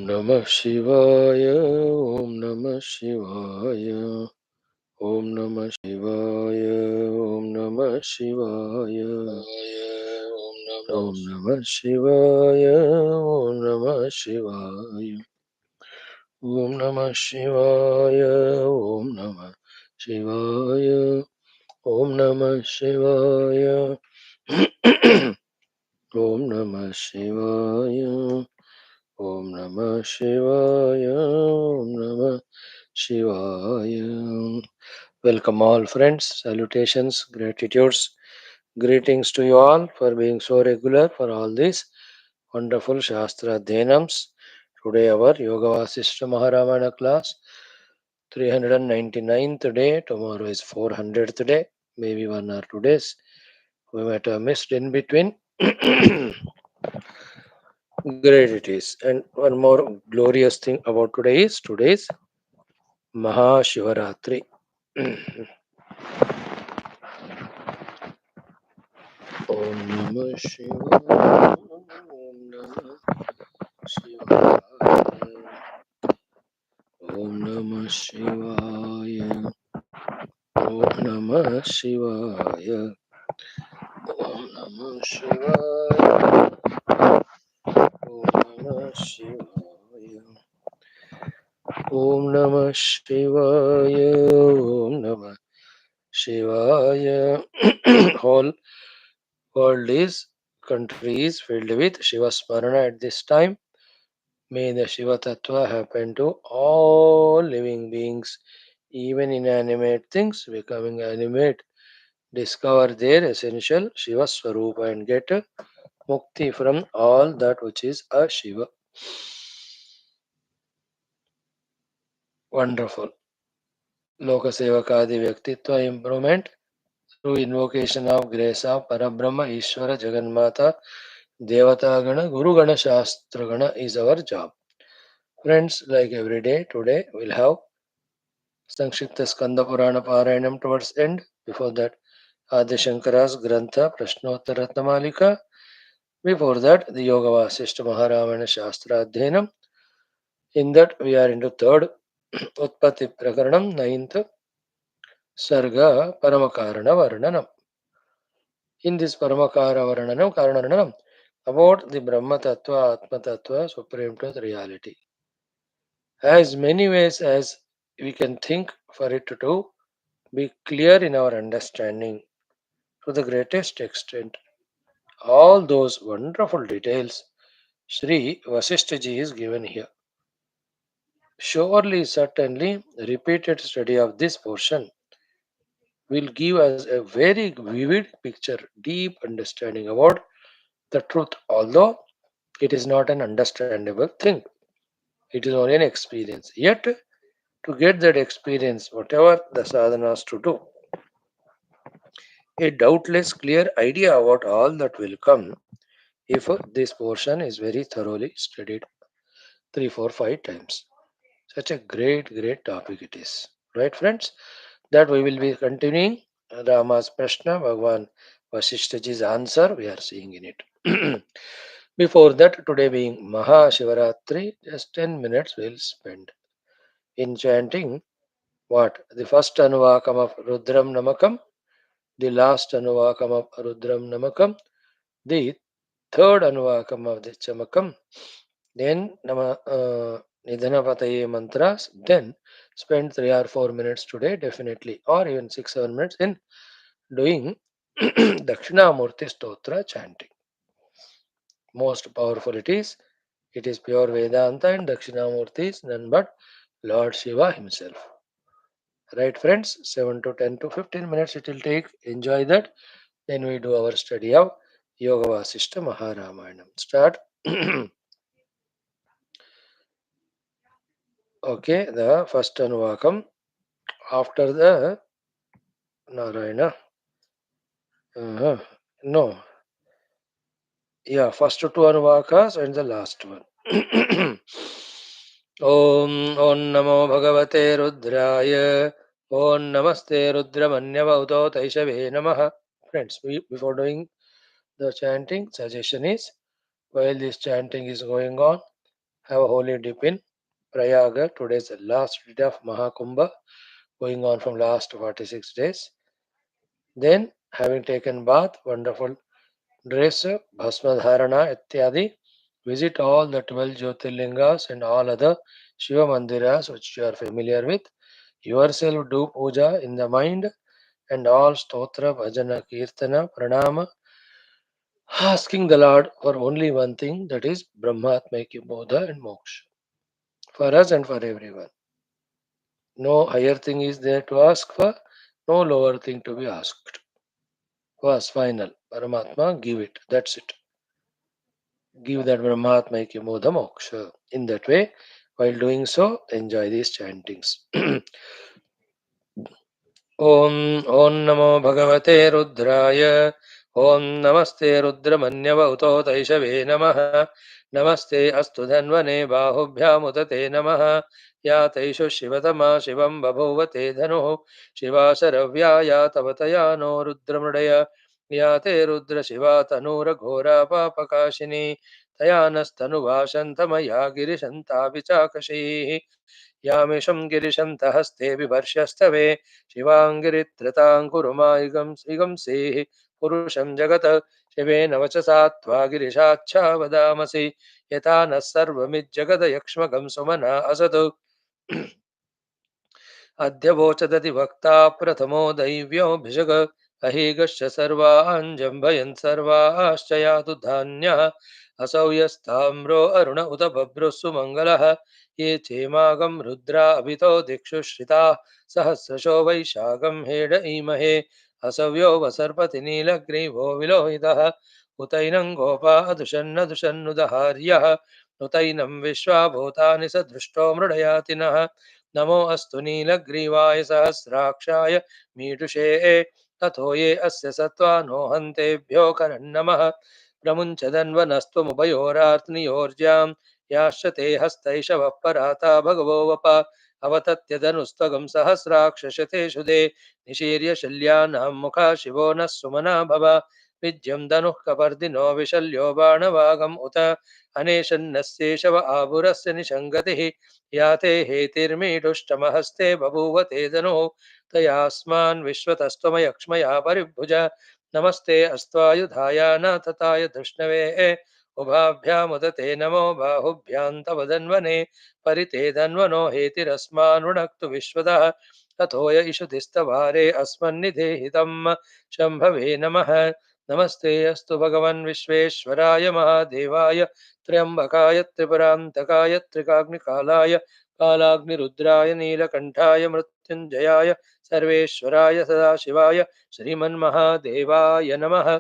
Namah Shivaya, Om Namah Shivaya, Om Namah Shivaya, Om Namah Shivaya, Om Namah Shivaya, Om Namah Shivaya, Om Namah Shivaya, Om Namah Shivaya, Om Namah Shivaya, Om Namah Shivaya. Om Namah Shivaya, Om Namah Shivaya. Welcome all friends, salutations, gratitudes, greetings to you all for being so regular for all these wonderful Shastra Dhenams. Today our Yoga Vaashishtha Maharamana class, 399th day, tomorrow is 400th day, maybe 1 or 2 days. We might have missed in between. Great it is. And one more glorious thing about today's Mahashivaratri. Om Namah Shivaya. Om Namah Shivaya. Om Namah Shivaya. Om Namah Shivaya. Om Namah Shivaya. Om Namah Shivaya. Om Namah Shivaya. Om Namah Shivaya. Whole world is, country is filled with Shiva Smarana at this time. May the Shiva Tattva happen to all living beings, even inanimate things becoming animate. Discover their essential Shiva Swarupa and get mukti from all that which is a Shiva. Wonderful. Lokasevakadi Vyaktitva improvement through invocation of grace of Parabrahma, Ishvara, Jagannatha, Devatagana, Guru Gana, Shastra Gana is our job. Friends, like every day, today we'll have Sankshipta Skanda Purana Parayanam towards end. Before that, Adi Shankara's Grantha Prashnottara Ratnamalika. Before that, the Yoga Vaashishtha Maharamana Shastra Adhenam. In that, we are into third Utpatthi Prakaranam, ninth SARGA Paramakarana Varnanam. In this Paramakara Varnanam, Karananam, about the Brahma Tattva, Atma Tattva, Supreme Truth Reality. As many ways as we can think for it to be clear in our understanding to the greatest extent. All those wonderful details Sri Vasishtha is given here. Surely, certainly, repeated study of this portion will give us a very vivid picture, deep understanding about the truth, although it is not an understandable thing. It is only an experience. Yet, to get that experience, whatever the sadhanas to do, a doubtless clear idea about all that will come if this portion is very thoroughly studied 3, 4, 5 times. Such a great topic it is. Right, friends? That we will be continuing Rama's Prashna, Bhagavan Vasishthaji's answer, we are seeing in it. Before that, today being Maha Shivaratri, just 10 minutes we'll spend in chanting what? The first Anuvakam of Rudram Namakam, the last Anuvakam of Rudram Namakam, the third Anuvakam of the Chamakam, then Nidhanapataye mantras, then spend 3 or 4 minutes today, definitely, or even 6, 7 minutes in doing Dakshinamurti Stotra chanting. Most powerful it is. It is pure Vedanta, and Dakshinamurti is none but Lord Shiva himself. Right, friends? 7 to 10 to 15 minutes it will take. Enjoy that. Then we do our study of Yoga Vaashishtha Maharamayam. Start. Okay, the first Anuvakam. After the Narayana. No. Yeah, first two Anuvakas and the last one. Om Namo Bhagavate Rudraaya. Om Namaste Rudramanyavauto Taishave Namaha. Friends, before doing the chanting, suggestion is while this chanting is going on, have a holy dip in Prayaga. Today is the last day of Mahakumbha, going on from last 46 days. Then, having taken bath, wonderful dress, bhasma dharana, ityadi, visit all the 12 Jyotirlingas and all other Shiva mandiras which you are familiar with. Yourself do puja in the mind and all stotra, bhajana, kirtana, pranama, asking the Lord for only one thing, that is Brahmatmaiki Bodha and Moksha, for us and for everyone. No higher thing is there to ask for, no lower thing to be asked. Was final. Paramatma, give it. That's it. Give that Brahmatmaiki Bodha Moksha. In that way, while doing so, enjoy these chantings. ॐ ॐ नमो भगवते रुद्राय ॐ नमस्ते रुद्रमन्यवौतो तैषवे नमः नमस्ते अस्तु धन्वने बाहुभ्यामुदते नमः या तैषु शिवतमा शिवं बभूव ते धनुः शिवा शरव्या या तव तया नो रुद्रमृडय या ते रुद्रशिवा तनूरघोरा पापकाशिनी तया नस्तनुभाषन्तमया गिरिशन्तापि चाकशीः यामिषं गिरिशन्त हस्ते बिभर्ष्यस्तवे शिवाङ्गिरित्रताङ्कुरुमायुगं श्रीगंसेः पुरुषं जगत् शिवेन वचसा त्वा गिरिशाच्छा वदामसि यथा नः सर्वमिज्जगदयक्ष्मकं सुमना असतु अध्यवोचदति वक्ता प्रथमो दैव्योऽभिषग अहीगश्च सर्वाञ्जम्भयन् सर्वाश्च यातु धान्यः असौ यस्ताम्रो अरुण उत बभ्रुः सुमङ्गलः ये चेमागं रुद्रा अभितो दिक्षु श्रिताः सहस्रशो वैशाखं हेड ईमहे असव्यो वसर्पति नीलग्रीवो विलोहितः उतैनं गोपा दुषन्नुदहार्यः उतैनं विश्वाभूतानि स दृष्टो मृडयाति नः नमो अस्तु नीलग्रीवाय सहस्राक्षाय मीटुषे तथो ये अस्य सत्त्वानो हन्तेभ्यो करन्नमः प्रमुञ्चदन्वनस्त्वमुभयोरार्त्नियोर्जां याश्च ते हस्तैषवः पराता भगवो वप अवतत्यदनुस्तगं सहस्राक्षशतेषु दे निशीर्य शल्यानां मुखा शिवो नः सुमना भव विद्यं धनुः कपर्दिनो विशल्यो बाणवागम् उत अनेशन्नस्येषव आभुरस्य निषङ्गतिः या ते हेतिर्मीडुष्टमहस्ते बभूव ते धनुः तयास्मान् विश्वतस्त्वमयक्ष्मया परिभुज नमस्ते अस्त्वायुधाय नाथताय धृष्णवे उभाभ्यामुदते नमो बाहुभ्यां तव धन्वने परिते धन्वनो हेतिरस्मानुणक्तु विश्वतः तथोय इषुधिस्तवारे अस्मन्निधेहितं शम्भवे नमः नमस्ते अस्तु भगवन् विश्वेश्वराय महादेवाय त्र्यम्बकाय त्रिपुरान्तकाय त्रिकाग्निकालाय कालाग्निरुद्राय नीलकण्ठाय मृत्युञ्जयाय सर्वेश्वराय सदाशिवाय श्रीमन्महादेवाय नमः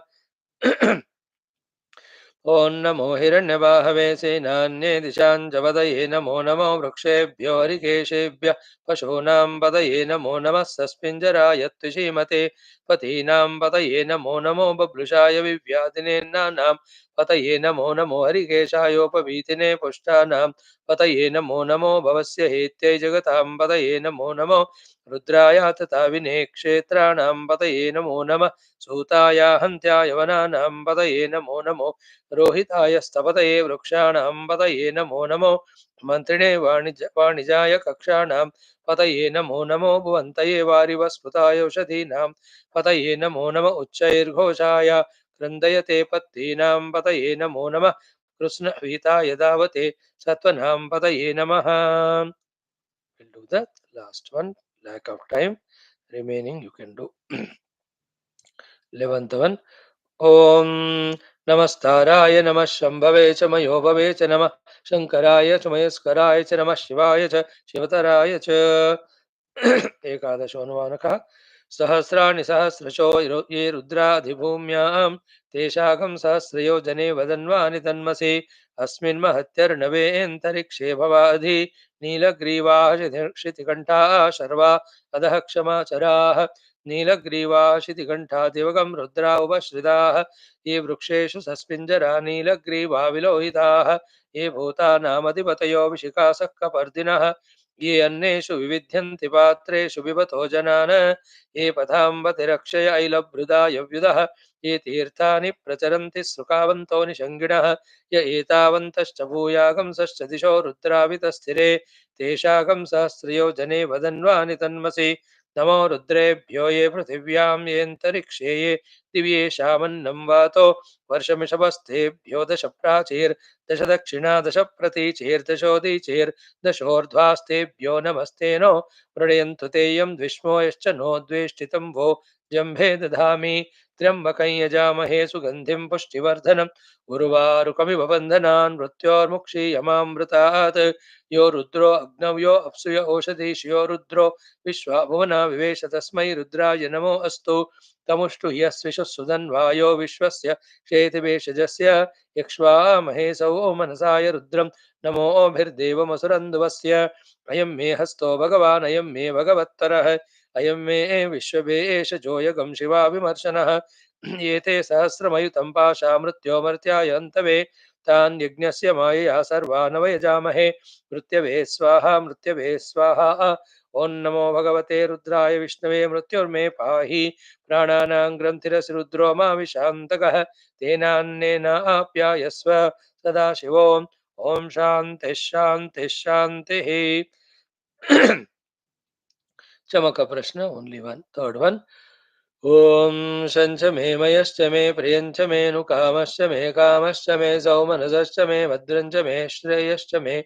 ॐ नमो हिरण्यबाहवे सेनान्ये दिशां च पदये नमो नमो वृक्षेभ्यो हरिकेशेभ्यः पशूनां पदये नमो नमः सस्मिञ्जराय त्रिशीमते पतीनां पतये नमो नमो बभ्रुषाय विव्याधिनेन्नानां पतये नमो नमो हरिकेशायोपवीतिने पुष्टानां पतये नमो नमो भवस्य हेत्यै जगतां पतये नमो नमो रुद्राय तथा विने क्षेत्राणां पतये नमो नमः सूताय हन्त्याय वनानां पतये नमो नमो रोहिताय स्तपतये वृक्षाणां पतये नमो नमो मन्त्रिणे वाणिजाय कक्षाणां पतये नमो नमो भुवन्तये वारिवस्फुताय औषधीनां पतये नमो नम उच्चैर्घोषाय क्रन्दयते पत्तीनां पतये नमो नमः कृष्णवीताय धावते सत्त्वनां पतये नमः. We'll do the last one. Lack of time. Remaining you can do. 11th one. ॐ नमस्ताराय नमः शम्भवे च मयो भवे च नमः शङ्कराय च मयस्कराय च नमः शिवाय च शिवतराय च एकादशोऽनुवानकः सहस्राणि सहस्रशो ये रुद्राधिभूम्यां तेषागं सहस्रयोजने वदन्वानि तन्मसि अस्मिन् महत्यर्णवेऽन्तरिक्षे भवाधि नीलग्रीवाः क्षितिकण्ठाः शर्वा अधः क्षमाचराः नीलग्रीवाशितिकण्ठा दिवगं रुद्रा उपश्रिताः ये वृक्षेषु सस्मिञ्जरा नीलग्रीवा विलोहिताः ये भूतानामधिपतयो विशिखासः कपर्दिनः ये अन्नेषु विविध्यन्ति पात्रेषु पिबतो जनान् ये पथाम्बतिरक्षय ऐलभृदायव्युदः ये तीर्थानि प्रचरन्ति सृकावन्तो निषङ्गिणः य एतावन्तश्च भूयागंसश्च दिशो रुद्रावितस्थिरे तेषाकं सहस्रयो जने वदन्वानि तन्मसि नमो रुद्रेभ्यो ये पृथिव्यां येऽन्तरिक्षे ये दिव्येषामन्नं वातो वर्षमिषभस्तेभ्यो दश प्राचीर्दश दक्षिणा दश प्रतीचीर्दशोदीचीर् दशोर्ध्वास्तेभ्यो नमस्ते नो प्रणयन्तु तेयं द्विष्मो यश्च नो द्वेष्टितं वो जम्भे दधामि त्र्यम्बकं यजामहे सुगन्धिं पुष्टिवर्धनम् उर्वारुकमिव बन्धनान् मृत्योर्मुक्षीयमामृतात् यो रुद्रो अग्नौ यो अप्सु य ओषधीषु यो रुद्रो विश्वाभुवना विवेश तस्मै रुद्राय नमो अस्तु तमुष्टु ह्यस्विषुः सुधन्वायो विश्वस्य क्षेतिवेशजस्य यक्ष्वामहे सौ मनसाय रुद्रं नमोभिर्देवमसुरन्धवस्य अयं मे हस्तो भगवान् अयं मे भगवत्तरः अयं मे विश्ववेशजोऽयगं शिवाविमर्शनः एते सहस्रमयुतं पाशा मृत्योमर्त्याय अन्तवे तान् यज्ञस्य मायया सर्वानवयजामहे मृत्यवे स्वाहा ॐ नमो भगवते रुद्राय विष्णवे मृत्युर्मे पाहि प्राणानां ग्रन्थिरसि रुद्रो मा विशान्तकः तेनान्नेनाप्यायस्व सदाशिवो ओम शांति शांति शांति। चमक प्रश्न ओनली वन थर्ड वन। ओम शंच मे मयश्च मे प्रियंच मे नुकामश्च मे कामश्च मे सौमनसश्च मे भद्रञ्च मे श्रेयश्च मे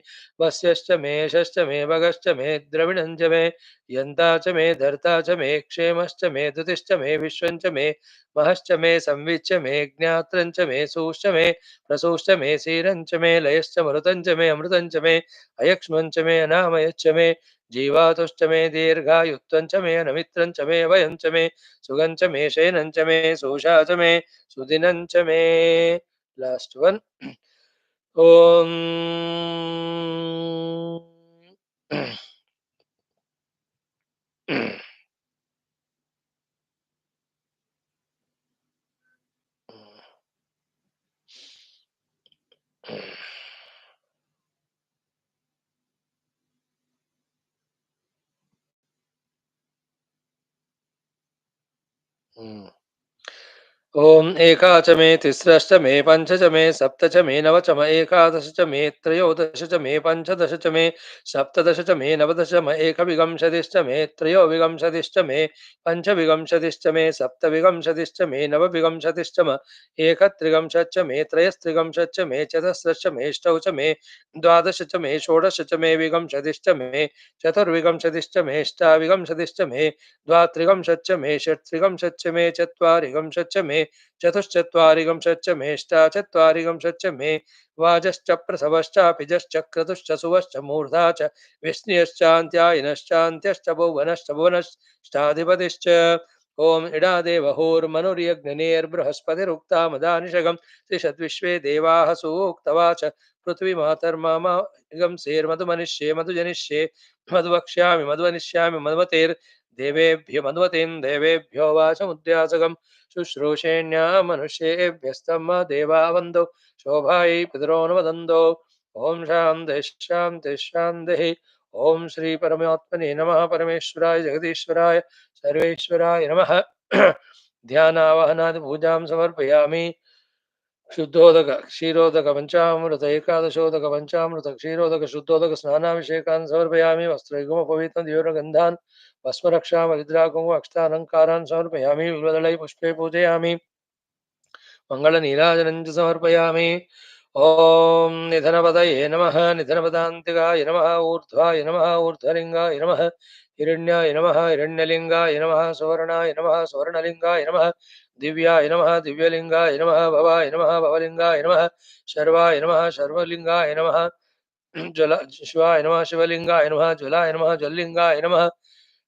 वस्यश्च मे यशश्च मे भगश्च मे द्रविणञ्च मे यन्ता च मे धर्ता च मे क्षेमश्च मे धृतिश्च मे विश्वञ्च मे महश्च मे संविच्च मे ज्ञात्रञ्च मे सूश्च मे प्रसूश्च मे सीरञ्च मे लयश्च मरुतञ्च मे अमृतञ्च मे अयक्ष्मञ्च मे अनामयश्च मे जीवातुश्च मे दीर्घायुत्वञ्च मे अनमित्रञ्च मे वयञ्च मे सुगंच मे शयनंच मे सोषा च मे सुदिनंच मे। Last one. ओम ओम एका च मे तिस्रश्च मे पंच च मे सप्त च मे नव च मे एकादश च मे त्रयोदश च मे पंचदश च मे सप्तदश च मे नवदश च मे एकविंशतिश्च मे त्रयोविंशतिश्च मे पंचविंशतिश्च मे सप्तविंशतिश्च मे नवविंशतिश्च मे एकत्रिंशच्च मे त्रयस्त्रिंशच्च मे चतस्रश्च मे अष्टौ च मे द्वादश च मे षोडश च मे विंशतिश्च मे चतुर्विंशतिश्च मे अष्टाविंशतिश्च मे द्वात्रिंशच्च मे षट्त्रिंशच्च मे चत्वारिंशच्च मे चतुश्चत्वारिंशच्च मे अष्टाचत्वारिंशच्च मे वाजश्च प्रसवश्चापिजश्च क्रतुश्च सुवश्च मूर्धा च विष्णुश्चान्त्यायनश्चान्त्यश्च भुवनश्च भुवनश्चाधिपतिश्च ओम इडादेवहोर्मनुर्यज्ञनेर्बृहस्पतिरुक्ता मदानिषगं त्रिषद्विश्वे देवाः सूक्तवाच पृथ्वी मातर्मम इगं सेर्मधुमनिष्ये मधुजनिष्ये मधुवक्ष्यामि मधुवनिष्यामि मधुमतेर्देवेभ्यो मधुमतीं देवेभ्यो वाचमुद्यासकम् शुश्रूषेण्या मनुष्येभ्यस्तम देवा वन्दो शोभायै पितरो न वदन्तो ओम शान्तिः शान्तिः शान्तिः। ओम श्री परमात्मने नमः। परमेश्वराय जगदीश्वराय सर्वेश्वराय नमः। ध्यानावहनादि पूजां समर्पयामि। शुद्धोदक क्षीरोदक पंचामृत एकादशोदक पंचामृत क्षीरोदक शुद्धोदक स्नानाभिषेकान् समर्पयामि। वस्त्रयुग्मोपवीतं दिव्यगन्धान् भस्मरक्षामरिद्राकुङ्कुम अक्षतालङ्कारान् समर्पयामि। बिल्वदलै पुष्पे पूजयामि। मङ्गलनीराजनं च समर्पयामि। ॐ निधनपदये नमः। निधनपदान्तिकाय नमः। ऊर्ध्वाय नमः। ऊर्ध्वलिङ्गाय नमः। हिरण्याय नमः। हिरण्यलिङ्गाय नमः। सुवर्णाय नमः। सुवर्णलिङ्गाय नमः। दिव्याय नमः। दिव्यलिङ्गाय नमः। भवाय नमः। भवलिङ्गाय नमः। शर्वाय नमः। शर्वलिङ्गाय नमः। ज्वल शिवाय नमः। शिवलिङ्गाय नमः। ज्वलाय नमः। ज्वललिङ्गाय नमः।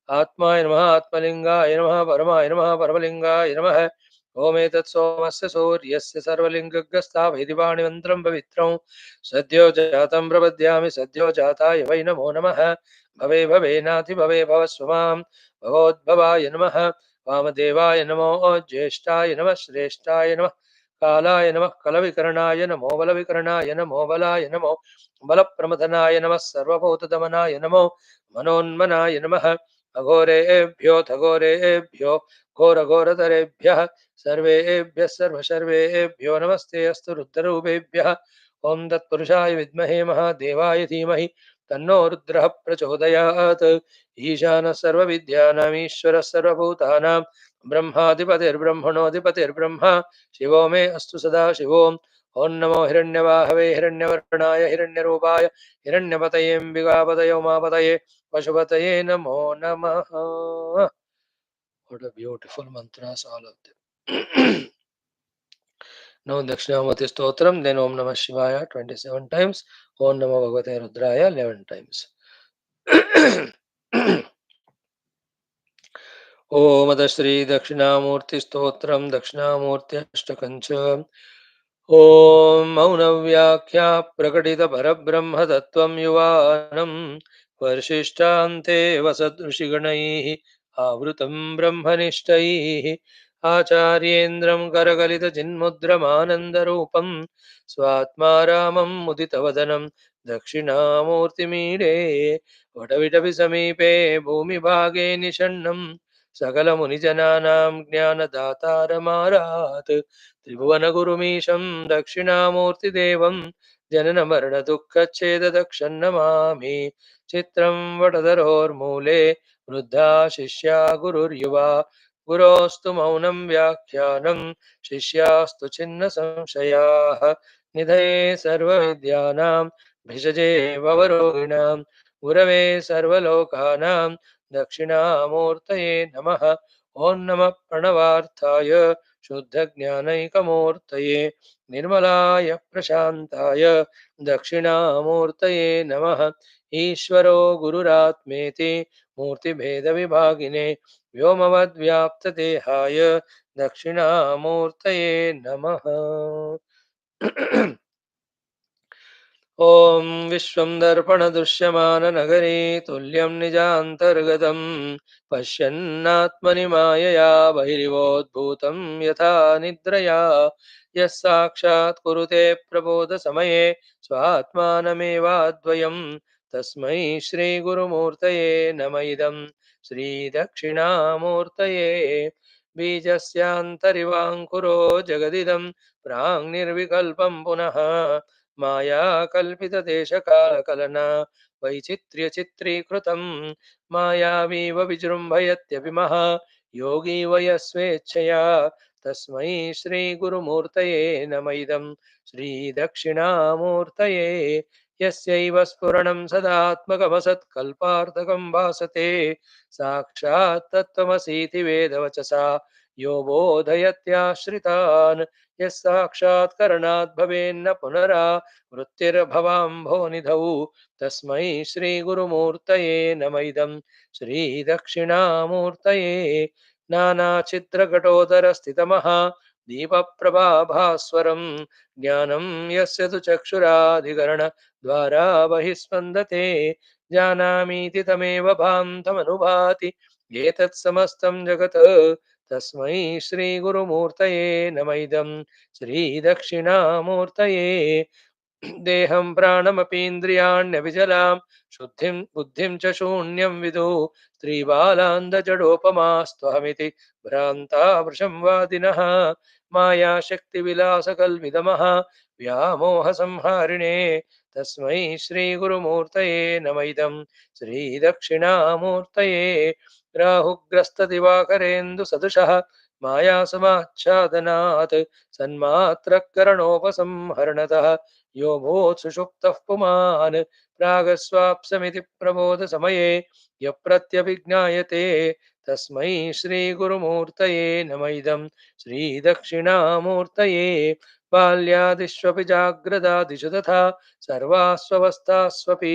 आत्माय नमः। आत्मलिङ्गाय नमः। परमाय नमः। परमलिङ्गाय नमः। ओमेतत् सोमस्य सूर्यस्य सर्वलिङ्गग्रस्तावैदिवाणिमन्त्रं पवित्रं सद्यो जातं प्रपद्यामि। सद्यो जाताय वै नमो नमः। भवे भवेनाति भवे भवस्व मां भवोद्भवाय नमः। वामदेवाय नमो ज्येष्ठाय नमः। श्रेष्ठाय नमः। कालाय नमः कलविकरणाय नमो बलविकरणाय नमो बलाय नमो बलप्रमथनाय नमः सर्वभूतदमनाय नमो मनोन्मनाय नमः अघोरेभ्यो घोरघोरतरेभ्यः सर्वेभ्यः सर्वशर्वेभ्यो नमस्ते अस्तु रुद्ररूपेभ्यः ॐ तत्पुरुषाय विद्महे महादेवाय धीमहि तन्नो रुद्रः प्रचोदयात् ईशानः सर्वविद्यानामीश्वरः सर्वभूतानां ब्रह्माधिपतिर्ब्रह्मणोऽधिपतिर्ब्रह्मा शिवो मे अस्तु सदा शिवोम् ॐ नमो हिरण्यवाहवे हिरण्यवर्णाय हिरण्यरूपाय हिरण्यपतयेऽम्बिकापतये उमापतये पशुपतये नमो नमः. What a beautiful mantras, all of them. Now Dakshinamurti Stotram, then Om Namah Shivaya 27 times, Om Namo Bhagavate Rudraaya 11 times. ओम श्री दक्षिणामूर्ति स्तोत्रम दक्षिणामूर्ति अष्टकंच ओम मौन व्याख्या प्रकटित परब्रह्म तत्त्वं युवानं वर्षिष्ठान्ते वसदृषिगणैः आवृतं ब्रह्मनिष्ठैः आचार्येन्द्रं करकलित चिन्मुद्रमानन्दरूपं स्वात्मा रामं मुदितवदनं दक्षिणामूर्तिमीडे वटविटपि समीपे भूमिभागे निषण्णं सकलमुनिजनानां ज्ञानदातारमारात् त्रिभुवनगुरुमीशं दक्षिणामूर्तिदेवं जननमरणदुःखच्छेददक्षन्नमामि चित्रं वटधरोर्मूले वृद्धा शिष्या गुरुर्युवा गुरोस्तु मौनं व्याख्यानं शिष्यास्तु छिन्नसंशयाः निधये सर्वविद्यानां भिषजे भवरोगिणां गुरवे सर्वलोकानां दक्षिणामूर्तये नमः ॐ नमः प्रणवार्थाय शुद्धज्ञानैकमूर्तये निर्मलाय प्रशान्ताय दक्षिणामूर्तये नमः ईश्वरो गुरुरात्मेति मूर्तिभेदविभागिने व्योमवद्व्याप्तदेहाय दक्षिणामूर्तये नमः. ॐ विश्वं दर्पणदृश्यमाननगरे तुल्यं निजान्तर्गतं पश्यन्नात्मनि मायया बहिरिवोद्भूतं यथा निद्रया यः साक्षात् कुरुते प्रबोधसमये स्वात्मानमेवाद्वयं तस्मै श्रीगुरुमूर्तये नम इदं श्रीदक्षिणामूर्तये बीजस्यान्तरिवाङ्कुरो जगदिदं प्राङ्निर्विकल्पं पुनः माया कल्पितदेशकालकलना वैचित्र्यचित्रीकृतं मायावीव विजृम्भयत्यभिमः योगी वयस्वेच्छया तस्मै श्रीगुरुमूर्तये नम इदं श्रीदक्षिणामूर्तये यस्यैव स्फुरणं सदात्मकमसत्कल्पार्थकं भासते साक्षात् तत्त्वमसीति वेदवचसा यो बोधयत्याश्रितान् यः साक्षात् करणात् भवेन्न पुनरा वृत्तिर्भवाम्भोनिधौ तस्मै श्रीगुरुमूर्तये नम इदं श्रीदक्षिणामूर्तये नानाचित्रघटोदरस्थितमः दीपप्रभाभास्वरं ज्ञानं यस्य तु चक्षुराधिकरणद्वारा बहिस्पन्दते जानामीति तमेव भान्तमनुभाति एतत् समस्तं जगत् तस्मै श्रीगुरुमूर्तये नम इदं श्रीदक्षिणामूर्तये देहं प्राणमपीन्द्रियाण्यभिजलां शुद्धिं बुद्धिं च शून्यं विदुः स्त्रीबालान्धजडोपमास्त्वहमिति भ्रान्ता वृषं वादिनः मायाशक्तिविलासकल्पितमः व्यामोहसंहारिणे तस्मै श्रीगुरुमूर्तये नम इदं श्रीदक्षिणामूर्तये राहुग्रस्तदिवाकरेन्दुसदृशः मायासमाच्छादनात् सन्मात्रकरणोपसंहरणतः यो भूत् सुषुप्तः पुमान् प्रागस्वाप्समिति प्रबोधसमये यप्रत्यभिज्ञायते तस्मै श्रीगुरुमूर्तये नम इदं श्रीदक्षिणामूर्तये बाल्यादिष्वपि जाग्रदादिषु तथा सर्वास्वस्थास्वपि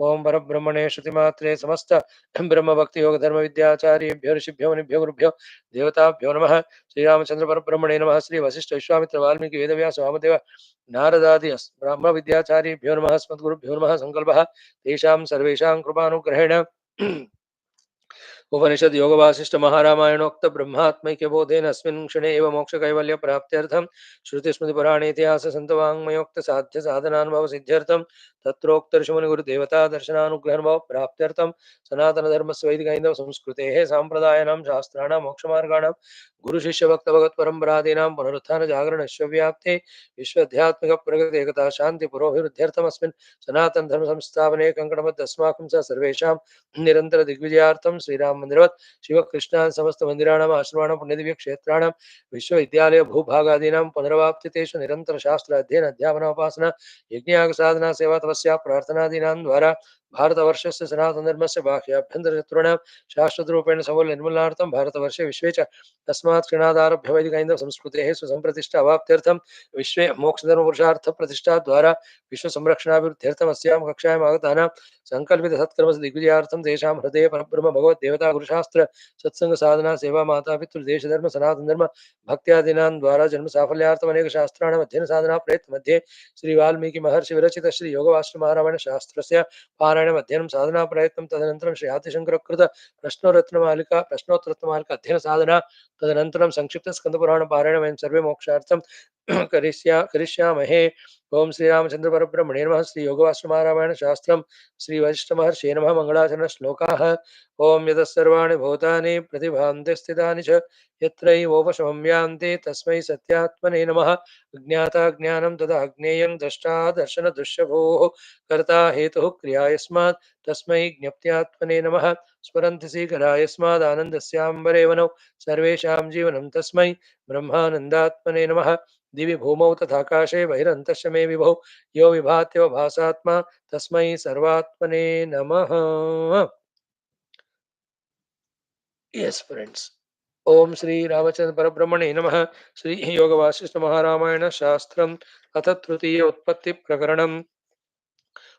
ओम परब्रह्मणे श्रुतिमात्रे समस्त ब्रह्म भक्ति योग धर्म विद्याचार्येभ्यो ऋषिभ्यो मुनिभ्यो गुरुभ्यो देवताभ्यो नमः। श्रीरामचंद्र परब्रह्मणे नमः। श्री वशिष्ठ विश्वामित्र वाल्मीकि वेदव्यास वामदेव नारदादि ब्रह्म विद्याचार्येभ्यो नमः। अस्मद्गुरुभ्यो नमः। संकल्पः तेषां सर्वेषां कृपानुग्रहेण उपनिषद योग वासिष्ठ महारामायणोक्त ब्रह्मात्मैक्य बोधेन अस्मिन् क्षणे एव मोक्ष कैवल्य प्राप्त्यर्थं श्रुति स्मृति पुराणे इतिहास संतवाङ्मयोक्त साध्य साधनानुभव सिद्ध्यर्थं तत्रोक्त ऋषिमुनि गुरु देवता दर्शनानुग्रहनुभव प्राप्त्यर्थं सनातन धर्म वैदिक हिंदव संस्कृतेः साम्प्रदायानां शास्त्राणां मोक्षमार्गाणां गुरु शिष्य भक्त भगवत परम्परादीनां पुनरुत्थान जागरण विश्वव्याप्ते विश्वध्यात्मिक प्रगति एकता शांति पुरोभिवृद्ध्यर्थमस्मिन् सनातन धर्म संस्थापने कंकणबद्ध अस्माकं च सर्वेषां निरंतर दिग्विजयार्थं श्रीराम मंदिरवत् शिवकृष्णान् समस्त मंदिराणाम् आश्रमाणां पुण्यदिव्य क्षेत्राणां विश्वविद्यालय भूभागादीनां पुनर्वाप्तितेषु निरंतर शास्त्र अध्ययन अध्यापनोपासना यज्ञयाग साधना सेवा तपस्या प्रार्थनादीनां द्वारा भारतवर्षस्य सनातन धर्मस्य बाह्याभ्यन्तरशत्रूणां शाश्वतरूपेण समूल निर्मूलनार्थं भारतवर्षे विश्वे च तस्मात् क्षणादारभ्य वैदिक हिंदव संस्कृतेः सुसंप्रतिष्ठा अवाप्त्यर्थं विश्वे मोक्षधर्म पुरुषार्थ प्रतिष्ठा द्वारा विश्व संरक्षणाभिवृद्ध्यर्थम् अस्यां कक्षायाम् आगतानां संकल्पित सत्कर्म दिग्विजयार्थं तेषां हृदये परब्रह्म भगवत देवता गुरुशास्त्र सत्संग साधना सेवा माता पितृ देश धर्म सनातन धर्म भक्त्यादीनां द्वारा जन्म साफल्यार्थम अनेक शास्त्राणाम् अध्ययन साधना प्रयत्न मध्ये श्री वाल्मीकि महर्षि विरचित श्री योगवासिष्ठ महारामायण शास्त्रस्य पारायणम् अध्ययनं साधना प्रयत्नं तदनन्तरं श्री आदिशंकर कृत प्रश्नोत्तरत्नमालिका अध्ययन साधना तदनन्तरं संक्षिप्त स्कंद पुराण पारायण वयं सर्वे मोक्षार्थं करिष्यामहे। ओम श्री रामचंद्र परब्रह्मणे नमः। श्री योगवासिष्ठ शास्त्रम श्री वशिष्ठ महर्षे नमः। मंगलाचरण श्लोकाः। ओम यतः भूतानि प्रतिभान्ते स्थितानि च यत्रैवोपशमं यान्ति तस्मै सत्यात्मने नमः। ज्ञाता ज्ञानं तदा ज्ञेयं द्रष्टा दर्शन दृश्यभूः कर्ता हेतुः क्रिया यस्मात् तस्मै ज्ञप्त्यात्मने नमः। स्मरन्ति सीकरा यस्मादानन्दस्याम्बरे वनौ सर्वेषां जीवनं तस्मै ब्रह्मानन्दात्मने नमः। दिवि भूमौ तथाकाशे बहिरन्तश्च मे विभौ यो विभात्यव भासात्मा तस्मै सर्वात्मने नमः। Yes, friends. ओम श्री रामचंद्र परब्रह्मणे नमः। श्री योग वासिष्ठ महारामायण शास्त्रम अथ तृतीय उत्पत्ति प्रकरणम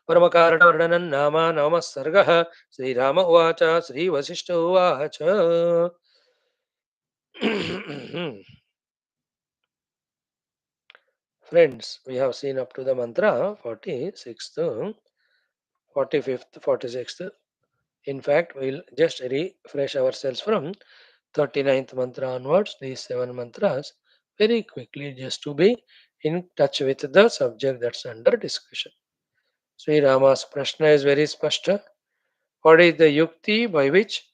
परम कारण वर्णनं नाम नवमः सर्गः। श्रीराम उवाच श्री वशिष्ठ उवाच Friends, we have seen up to the mantra 46th, 45th, 46th. In fact, we'll just refresh ourselves from 39th mantra onwards, these 7 mantras, very quickly just to be in touch with the subject that's under discussion. Sri Rama's Prashna is very spashta. What is the yukti by which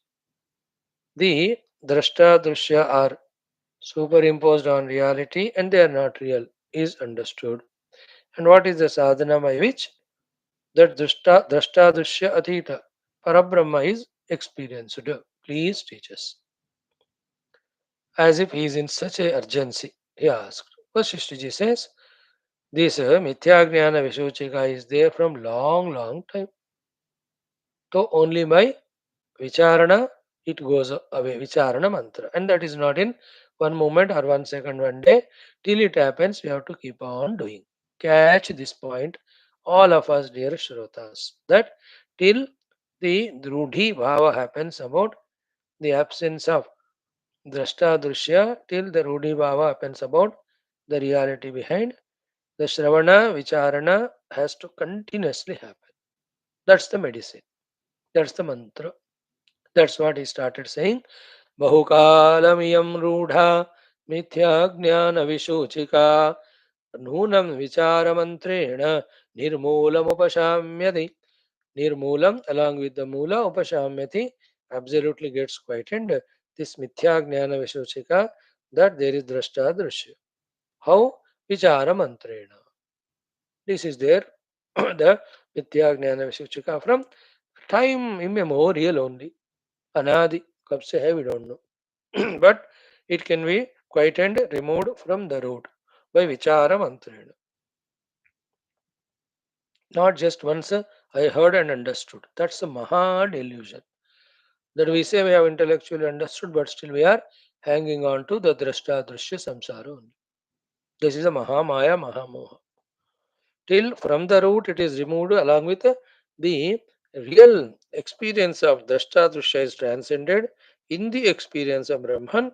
the drashta drushya are superimposed on reality and they are not real is understood? And what is the sadhana by which that drashta drushya atita parabrahma is experienced? Please teach us. As if he is in such a urgency, he asked. Vaashishtha says, this Mithyagnana Vishuchika is there from long time. So only by Vicharana it goes away, Vicharana mantra. And that is not in one moment or 1 second, 1 day. Till it happens, we have to keep on doing. Catch this point, all of us, dear Shrotas, that till the Drudhi Bhava happens about the absence of Drashta Drushya, till the Rudhi Bhava happens about the reality behind, the Shravana Vicharana has to continuously happen. That's the medicine. That's the mantra. That's what he started saying. Bahukalamiyam rudha mithya jnana vishuchika nunam vichara mantrena nirmoolam upashamyati. Nirmoolam along with the mula upashamyati absolutely gets quietened. This mithya jnana vishuchika, that there is drashta drashya. How? Vichara mantrena. This is there the Vidya Jnana Vishuchika from time immemorial only. Anadi, कब से है we don't know. But it can be quietened, removed from the root by Vichara Mantrena. Not just once I heard and understood. That's a Maha delusion. That we say we have intellectually understood, but still we are hanging on to the Drashta Drashya Samsara only. This is a Mahamaya Mahamoha. Till from the root it is removed along with the real experience of Drashta Drishya is transcended in the experience of Brahman.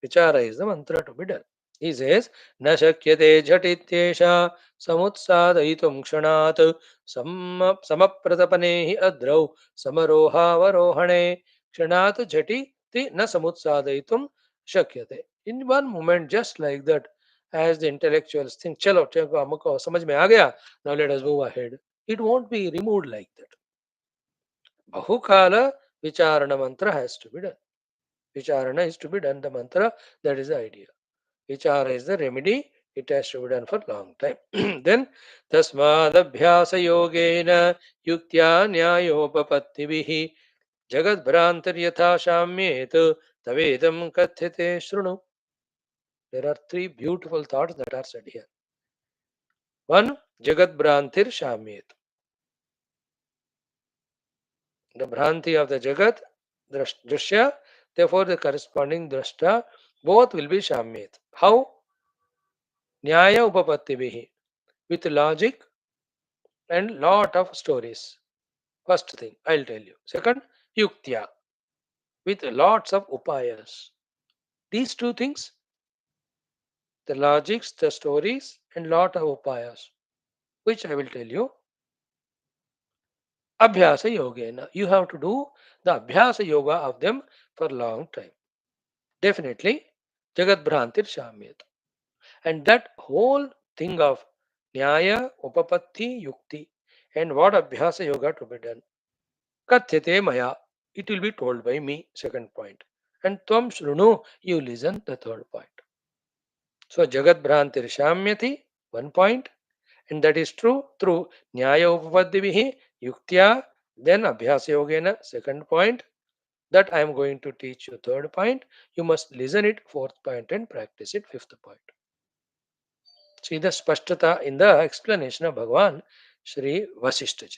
Vichara is the mantra to be done. He says, Na shakyate jhatityesha samutsadaitum kshanat samapratapanehi adrau samaroha varohane kshanat jhati ti na samutsadaitum shakyate. In one moment, just like that, as the intellectuals think, chalo, chalo, हमको समझ में आ गया, now let us move ahead. It won't be removed like that. Bahukala Vicharana mantra has to be done. Vicharana is to be done, the mantra, that is the idea. Vichara is the remedy, it has to be done for long time. Then Tasmadabhyasa Yogena Yuktya Nyayopapattibihi Jagat Bhrantaryatha Shamyet Tavedam Kathite Shrunu. There are three beautiful thoughts that are said here. One, Jagat Bhrantir Shamyet. The Bhranti of the Jagat, Drashya, therefore the corresponding Drashta, both will be Shamyet. How? Nyaya Upapattibihi, with logic and lot of stories. First thing, I'll tell you. Second, Yuktya, with lots of upayas. These two things, the logics, the stories, and lot of upayas, which I will tell you. Abhyasa Yogena. You have to do the Abhyasa Yoga of them for long time. Definitely, Jagat Bhrantir Shamyet. And that whole thing of Nyaya, Upapatti, Yukti, and what Abhyasa Yoga to be done. Kathyate Maya, it will be told by me, second point. And Tvam Shrunu, you listen, the third point. So Jagat Bhrantir Shamyati, one point, and that is true through Nyaya Upapattivihi, Yuktya, then Abhyasa Yogena, second point. That I am going to teach you, third point. You must listen it, fourth point, and practice it, fifth point. See the spashtata in the explanation of Bhagavan Shri Vasishtha.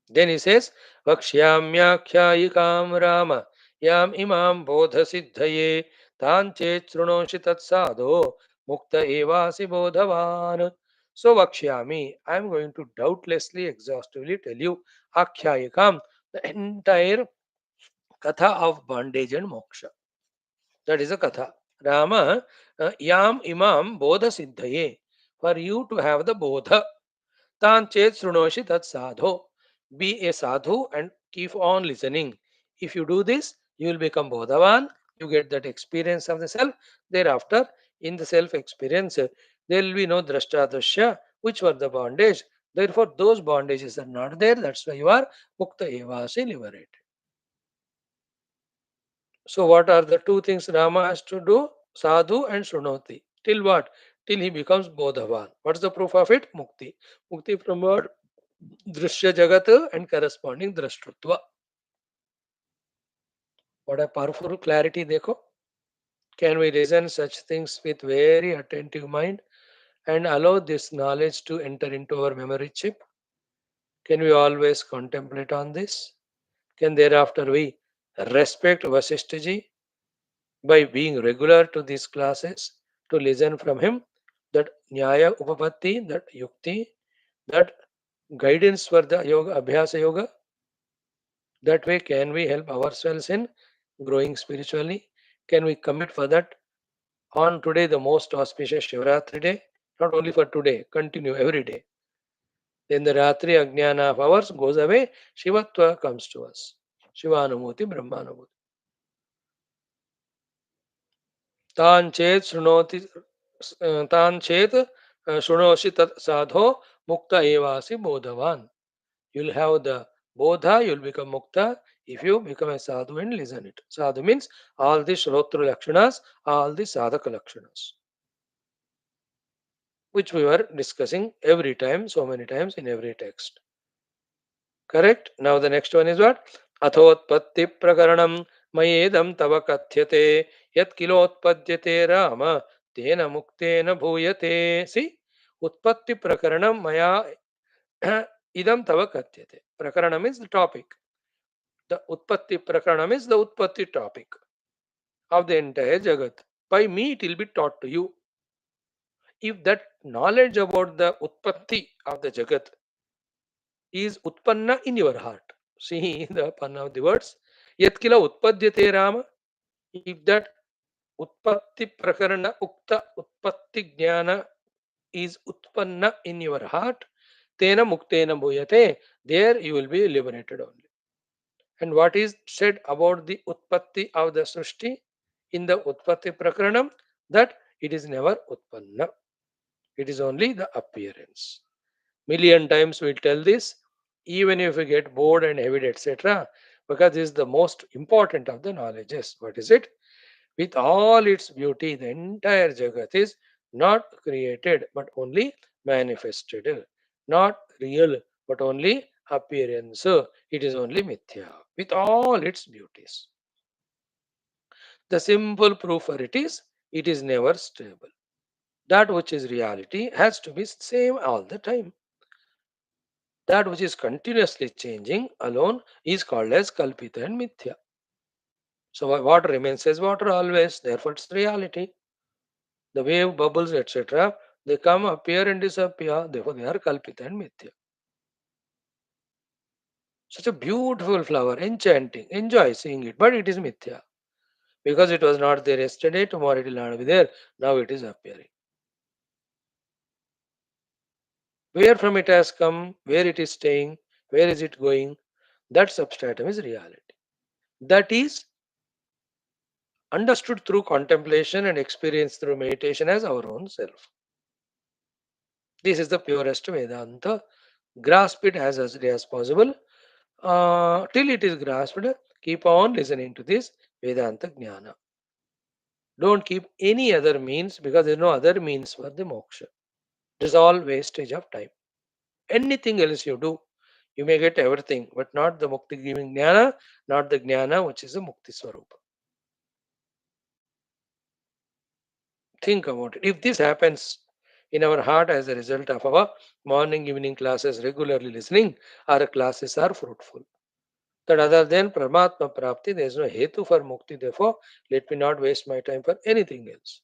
Then he says, Vakshyamyakhyaikam Rama yam imam bodha siddhaye tanche trunoshi tat sadho mukta evasi bodhavan. So Vakshyami, I am going to doubtlessly, exhaustively tell you Akhyayikam, the entire katha of bondage and moksha. That is a katha. Rama, yam imam bodha siddhaye. For you to have the bodha, tan chet srunoshi tat sadho. Be a sadhu and keep on listening. If you do this, you will become bodhavan. You get that experience of the self. Thereafter, in the self experience, there will be no drashta drashya, which were the bondage. Therefore, those bondages are not there. That's why you are mukta evasi, liberated. So, what are the two things Rama has to do? Sadhu and Shrunoti. Till what? Till he becomes Bodhavan. What's the proof of it? Mukti. Mukti from what? Drishya Jagat and corresponding Drashtrutva. What a powerful clarity, dekho. Can we listen such things with very attentive mind and allow this knowledge to enter into our memory chip? Can we always contemplate on this? Can thereafter we respect Vasishtha by being regular to these classes to listen from him, that nyaya upapatti, that yukti, that guidance for the yoga, abhyasa yoga? That way, can we help ourselves in growing spiritually? Can we commit for that on today, the most auspicious Shivaratri day? Not only for today, continue every day. Then the Ratri Ajnana of ours goes away, Shivatva comes to us. Shivanumuti, Brahmanumuti. तान् चेत् शृणोति तान् चेत् शृणोषि तत् साधो mukta evasi bodhavan. You'll have the bodha, you'll become mukta if you become a sadhu and listen it. Sadhu means all the shrotru lakshanas, all the sadhaka lakshanas, which we were discussing every time, so many times in every text. Correct? Now the next one is what? Athotpatti prakaranam mayedam tava kathyate yat kilotpadyate rama tena muktena bhuyate. See? Utpatti prakaranam maya idam tava kathyate. Prakaranam is the topic. The Utpatti prakaranam is the Utpatti topic of the entire Jagat. By me it will be taught to you. If that knowledge about the Utpatti of the Jagat is Utpanna in your heart, See the pun of the words. Yat kila utpadyate Rama. If that Utpatti Prakarana Ukta Utpatti Jnana is utpanna in your heart, tena muktena bhuyate, there you will be liberated only. And what is said about the Utpatti of the Srishti in the Utpatti Prakaranam? That it is never utpanna. It is only the appearance. Million times we tell this, even if we get bored and heavy, etc. Because this is the most important of the knowledges. What is it? With all its beauty, the entire Jagat is not created but only manifested, not real but only appearance. It is only mithya with all its beauties. The simple proof for it is never stable. That which is reality has to be same all the time. That which is continuously changing alone is called as kalpita and mithya. So water remains as water always, therefore it's reality. The wave, bubbles, etc., they come, appear, and disappear. Therefore, they are kalpita and mithya. Such a beautiful flower, enchanting. Enjoy seeing it, but it is mithya. Because it was not there yesterday, tomorrow it will not be there. Now it is appearing. Where from it has come, where it is staying, where is it going, that substratum is reality. That is understood through contemplation and experienced through meditation as our own self. This is the purest Vedanta. Grasp it as early as possible. Till it is grasped, keep on listening to this Vedanta Jnana. Don't keep any other means because there is no other means for the moksha. It is all wastage of time. Anything else you do, you may get everything, but not the mukti giving jnana, not the jnana which is the mukti swarupa. Think about it. If this happens in our heart as a result of our morning, evening classes regularly listening, our classes are fruitful. That other than Paramatma Prapti, there is no hetu for mukti. Therefore, let me not waste my time for anything else.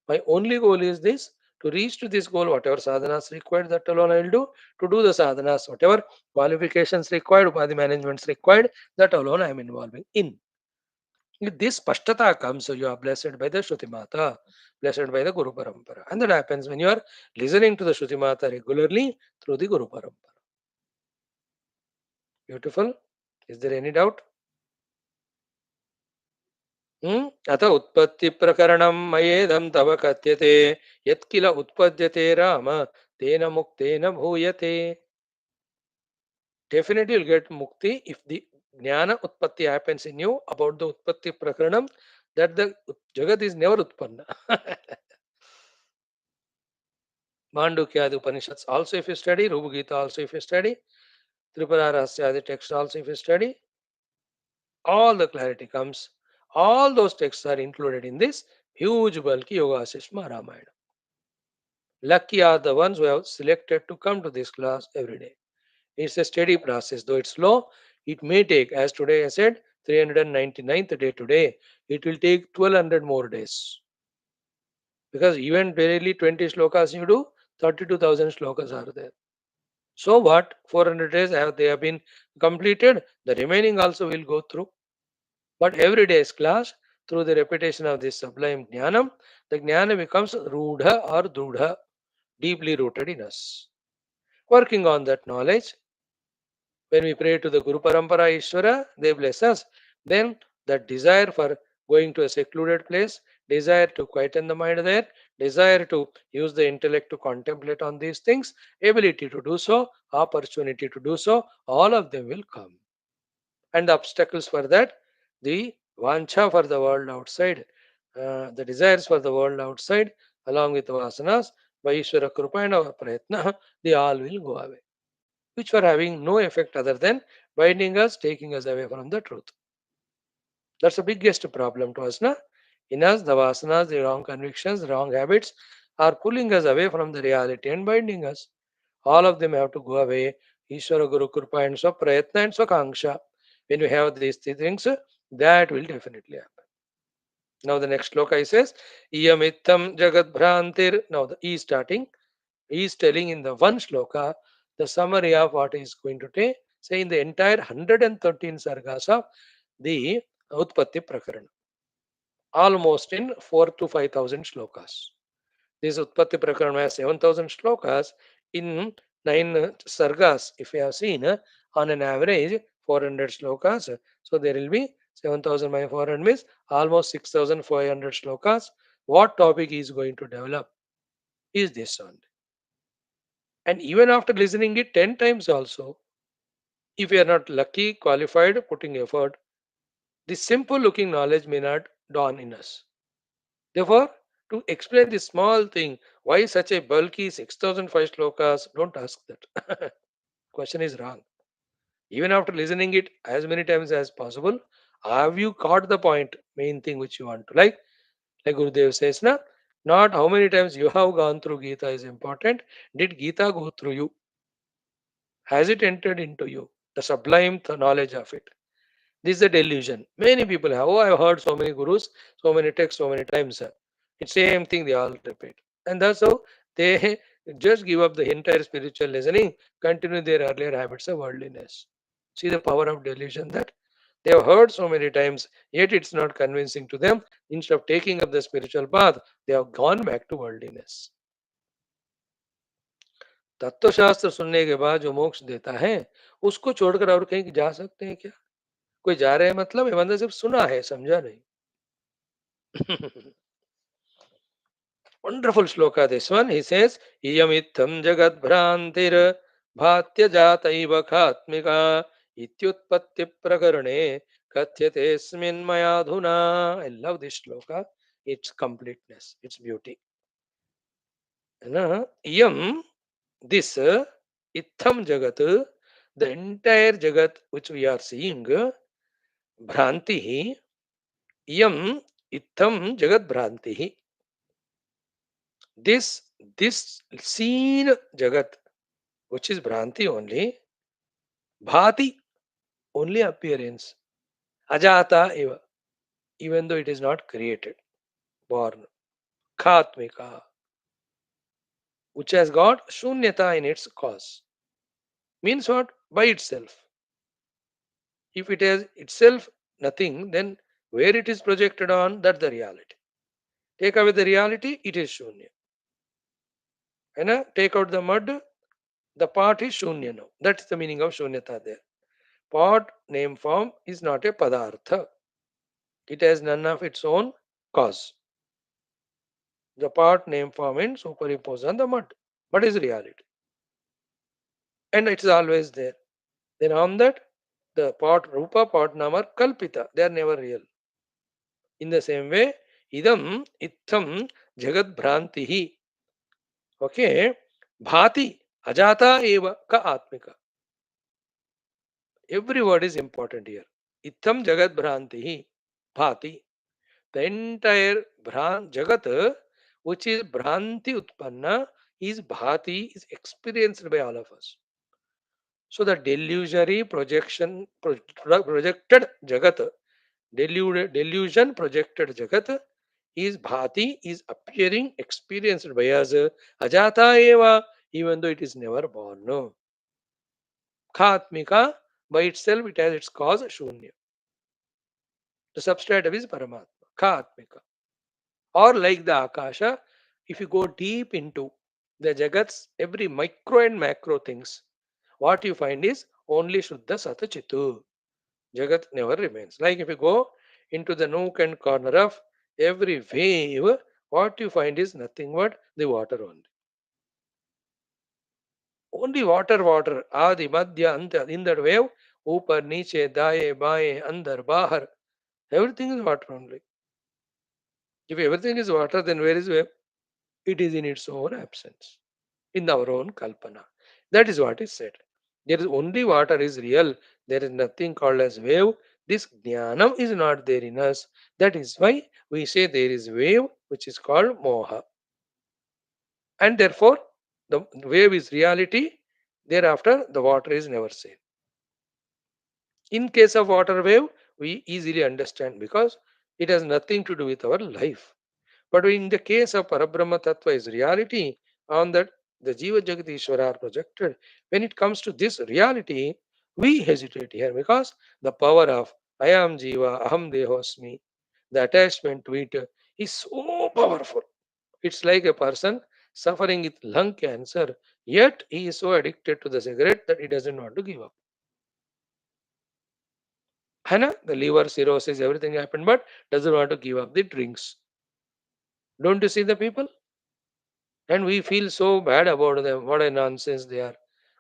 My only goal is this, to reach to this goal, whatever sadhanas required, that alone I will do. To do the sadhanas, whatever qualifications required, upadhi managements required, that alone I am involving in. If this pashtata comes, so you are blessed by the Shruti Mata, blessed by the Guru Parampara. And that happens when you are listening to the Shruti Mata regularly through the Guru Parampara. Beautiful. Is there any doubt? अथ उत्पत्तिप्रकरणं मयेदं तव कथ्यते यत्किल उत्पद्यते राम तेन मुक्तेन भूयते. Definitely you'll get mukti if the jnana utpatti happens in you about the utpatti prakaranam, that the jagat is never utpanna. Mandukyadi Upanishads also if you study, Rubhagita also if you study, Tripura Rasyadi text also if you study, all the clarity comes. All those texts are included in this huge bulky Yoga Sishma Ramayana. Lucky are the ones who have selected to come to this class every day. It's a steady process, though it's slow. It may take, as today I said, 399th day today. It will take 1200 more days. Because even barely 20 shlokas you do, 32,000 shlokas are there. So what? 400 days they have been completed. The remaining also will go through. But every day's class, through the repetition of this sublime jnanam, the jnana becomes rudha or drudha, deeply rooted in us. Working on that knowledge, when we pray to the Guru Parampara Ishvara, they bless us. Then that desire for going to a secluded place, desire to quieten the mind there, desire to use the intellect to contemplate on these things, ability to do so, opportunity to do so, all of them will come. And the obstacles for that, the vancha for the world outside, the desires for the world outside, along with the vasanas, by Ishvara Krupa and our Prayatna, they all will go away, which were having no effect other than binding us, taking us away from the truth. That's the biggest problem to us. Na? In us, the vasanas, the wrong convictions, the wrong habits are pulling us away from the reality and binding us. All of them have to go away. Ishvara Guru Kripa and so Prayatna and so Kanksha. When we have these three things, that will definitely happen. Now the next sloka says, Iyamitam Jagat Bhrantir. Now the E starting. He is telling in the one shloka the summary of what he is going to take. say in the entire 113 sargas of the Utpatti Prakaranam, almost in 4 to 5,000 shlokas. This Utpatti Prakaranam has 7,000 shlokas in 9 sargas. If you have seen, on an average 400 shlokas, so there will be 7,000 by 400 means almost 6,500 shlokas. What topic he is going to develop is this only. And even after listening it 10 times also, if you are not lucky, qualified, putting effort, this simple looking knowledge may not dawn in us. Therefore, to explain this small thing, why such a bulky 6,005 slokas, don't ask that. Question is wrong. Even after listening it as many times as possible, have you caught the point, main thing which you want to? Like Gurudev says, na, not how many times you have gone through Gita is important. Did Gita go through you? Has it entered into you? The sublime knowledge of it. This is a delusion. Many people have. Oh, I've heard so many gurus, so many texts, so many times. It's same thing they all repeat. And that's how they just give up the entire spiritual listening, continue their earlier habits of worldliness. See the power of delusion that they have heard so many times, yet it's not convincing to them. Instead of taking up the spiritual path, they have gone back to worldliness. तत्व शास्त्र सुनने के बाद जो मोक्ष देता है, उसको छोड़कर और कहीं जा सकते हैं क्या? कोई जा रहे हैं मतलब ये बंदा सिर्फ सुना है, समझा नहीं. Wonderful shloka this one. He says, Iyamitham jagat bhrantir bhatya jataiva khatmika ityutpatti prakarane kathyate smin mayadhuna. I love this shloka. Its completeness, its beauty. Iyam, this, itham jagat, the entire jagat which we are seeing, bhranti, iyam, itham jagat bhranti. This seen jagat, which is bhranti only, bhati, only appearance, ajata eva, even though it is not created, born, khatmika, which has got shunyata in its cause. Means what? By itself. If it has itself nothing, then where it is projected on, that's the reality. Take away the reality, it is shunya. And take out the mud, the part is shunya now. That's the meaning of shunyata there. Pot, name form, is not a padartha. It has none of its own cause. The pot, name form, and superimpose on the mud. What is reality? And it is always there. Then on that, the pot, rupa, pot, nama, kalpita. They are never real. In the same way, idam, itham, jagat bhrantihi. Okay. Bhati, ajata eva ka atmika. Every word is important here. Itham jagat bhrantihi. Bhati. The entire jagat, which is bhranti utpanna, is bhati, is experienced by all of us. So the delusory projection, projected jagat, delusion projected jagat is bhati, is appearing, experienced by us, ajata eva, even though it is never born. No. Khatmika, by itself it has its cause shunya. The substratum is Paramatma, Khatmika. Or like the Akasha, if you go deep into the Jagats, every micro and macro things, what you find is only Shuddha Sata Chitu. Jagat never remains. Like if you go into the nook and corner of every wave, what you find is nothing but the water only. Only water, water. Adi, Madhya, Anta. In that wave, Upar, Niche, Daye, Baye, Andar, Bahar. Everything is water only. If everything is water, then where is wave? It is in its own absence, in our own kalpana. That is what is said. There is only water is real. There is nothing called as wave. This jnanam is not there in us. That is why we say there is wave which is called moha. And therefore, the wave is reality. Thereafter, the water is never seen. In case of water wave, we easily understand because it has nothing to do with our life. But in the case of Parabrahma Tattva is reality, on that the Jiva Jagat Ishvara are projected. When it comes to this reality, We hesitate here because the power of I am Jiva, Aham Dehosmi, the attachment to it is so powerful. It's like a person suffering with lung cancer, yet he is so addicted to the cigarette that he doesn't want to give up. Hana, the liver cirrhosis, everything happened, but doesn't want to give up the drinks. Don't you see the people? And we feel so bad about them. What a nonsense they are.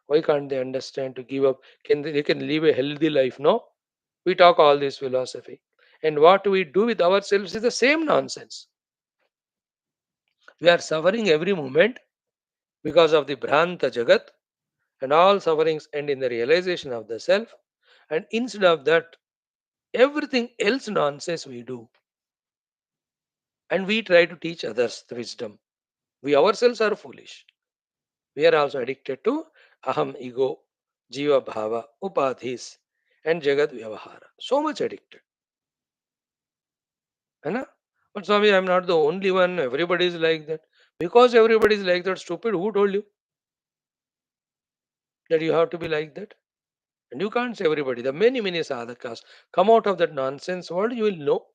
Why can't they understand to give up? They can live a healthy life? No, we talk all this philosophy, and what we do with ourselves is the same nonsense. We are suffering every moment because of the Bhranta Jagat, and all sufferings end in the realization of the self. And instead of that, everything else nonsense we do, and we try to teach others the wisdom. We ourselves are foolish. We are also addicted to aham, ego, jiva bhava, upadhis, and jagat vyavahara. So much addicted. Hai. But Swami, I'm not the only one. Everybody is like that. Because everybody is like that, stupid, who told you that you have to be like that? And you can't say everybody. The many, many sadhakas come out of that nonsense world, you will know.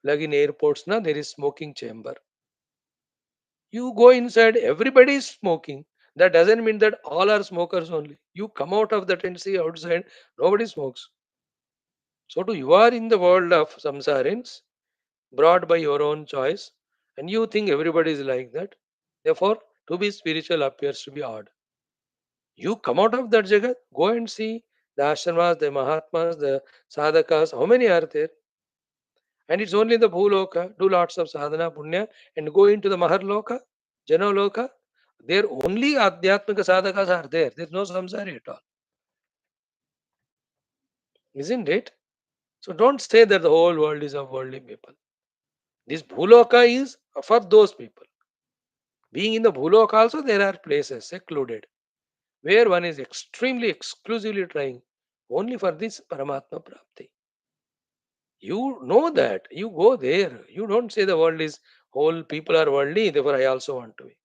Like in airports, na, there is smoking chamber. You go inside, everybody is smoking. That doesn't mean that all are smokers only. You come out of that and see outside, nobody smokes. So too, you are in the world of samsarins, brought by your own choice, and you think everybody is like that. Therefore, to be spiritual appears to be odd. You come out of that jagat, go and see the ashramas, the mahatmas, the sadhakas, how many are there? And it's only the bhuloka, do lots of sadhana, punya, and go into the maharloka, janaloka. There only adhyatmika sadhakas are there. There's no samsari at all. Isn't it? So don't say that the whole world is of worldly people. This bhuloka is for those people. Being in the bhuloka also, there are places secluded where one is extremely exclusively trying only for this Paramatma Prapti. You know that. You go there. You don't say the world is whole people are worldly, therefore I also want to be.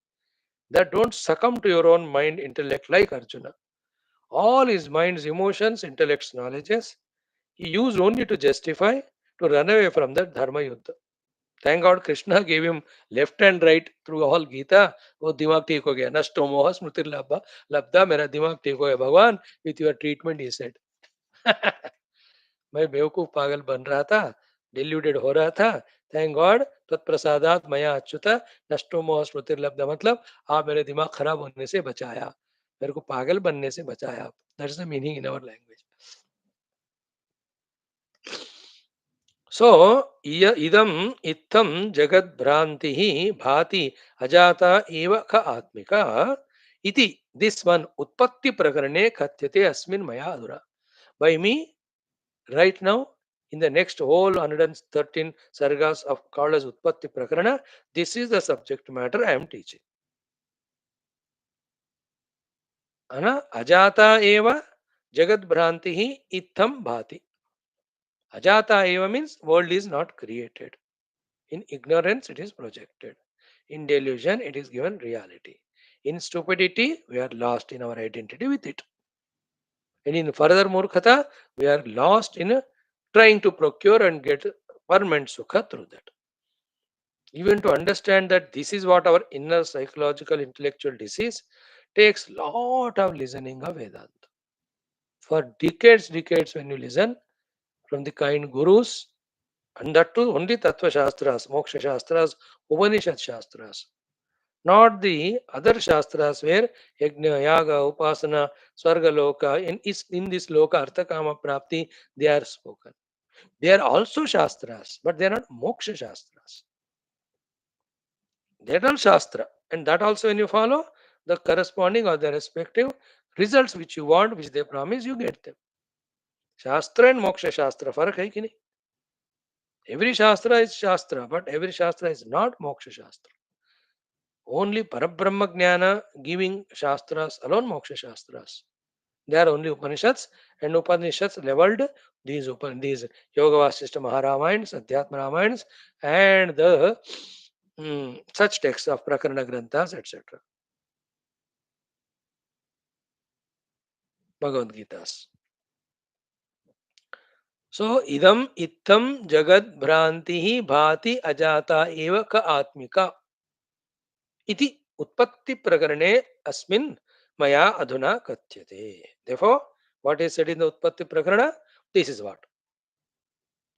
That don't succumb to your own mind intellect like Arjuna. All his mind's emotions, intellect's knowledges, he used only to justify to run away from that Dharma Yuddha. Thank God Krishna gave him left and right through all Gita. वो दिमाग ठीक हो गया नष्टो मोह स्मृति लब्धा लब्धा मेरा दिमाग ठीक हो गया भगवान with your treatment he said. मैं बेवकूफ पागल बन रहा था डिल्यूटेड हो रहा था थैंक गॉड तत्प्रसादात मया अच्युत नष्टो मोह स्मृति लब्धा मतलब आप मेरे दिमाग खराब होने से बचाया मेरे को पागल बनने से बचाया आप that's the meaning in our language so इदम इत्थम जगत भ्रांति भाति अजाता एव ख आत्मिका इति दिस वन उत्पत्ति प्रकरणे कथ्यते अस्मिन् मया अधुना by me right now in the next whole 113 sargas of called as Utpatti Prakarana, this is the subject matter I am teaching. Ana ajata eva jagat bhrantihi itham bhati. Ajata eva means world is not created. In ignorance it is projected. In delusion it is given reality. In stupidity we are lost in our identity with it. And in further murkhata we are lost in trying to procure and get permanent sukha through that. Even to understand that this is what our inner psychological intellectual disease takes lot of listening of Vedanta. For decades, when you listen from the kind gurus, and that too only Tattva Shastras, Moksha Shastras, Upanishad Shastras, not the other Shastras where Yajna, Yaga, Upasana, Swarga Loka, in this Loka, Artha Kama Prapti, they are spoken. They are also Shastras, but they are not Moksha Shastras. That all Shastra. And that also when you follow the corresponding or the respective results which you want, which they promise, you get them. Shastra and Moksha Shastra. Farak hai ki nahi? Every Shastra is Shastra, but every Shastra is not Moksha Shastra. Only Parabrahma Jnana giving Shastras alone Moksha Shastras. They are only Upanishads and Upanishads leveled these Yoga Vaashishtha Maharamayans, Adhyatma Ramayans, and the such texts of Prakarana Granthas, etc. Bhagavad Gita's. So idam ittam jagad bhrantihi bhati ajata eva ka atmika iti utpatti prakarane asmin maya adhuna katyate. Therefore, what is said in the Utpatti Prakarana? This is what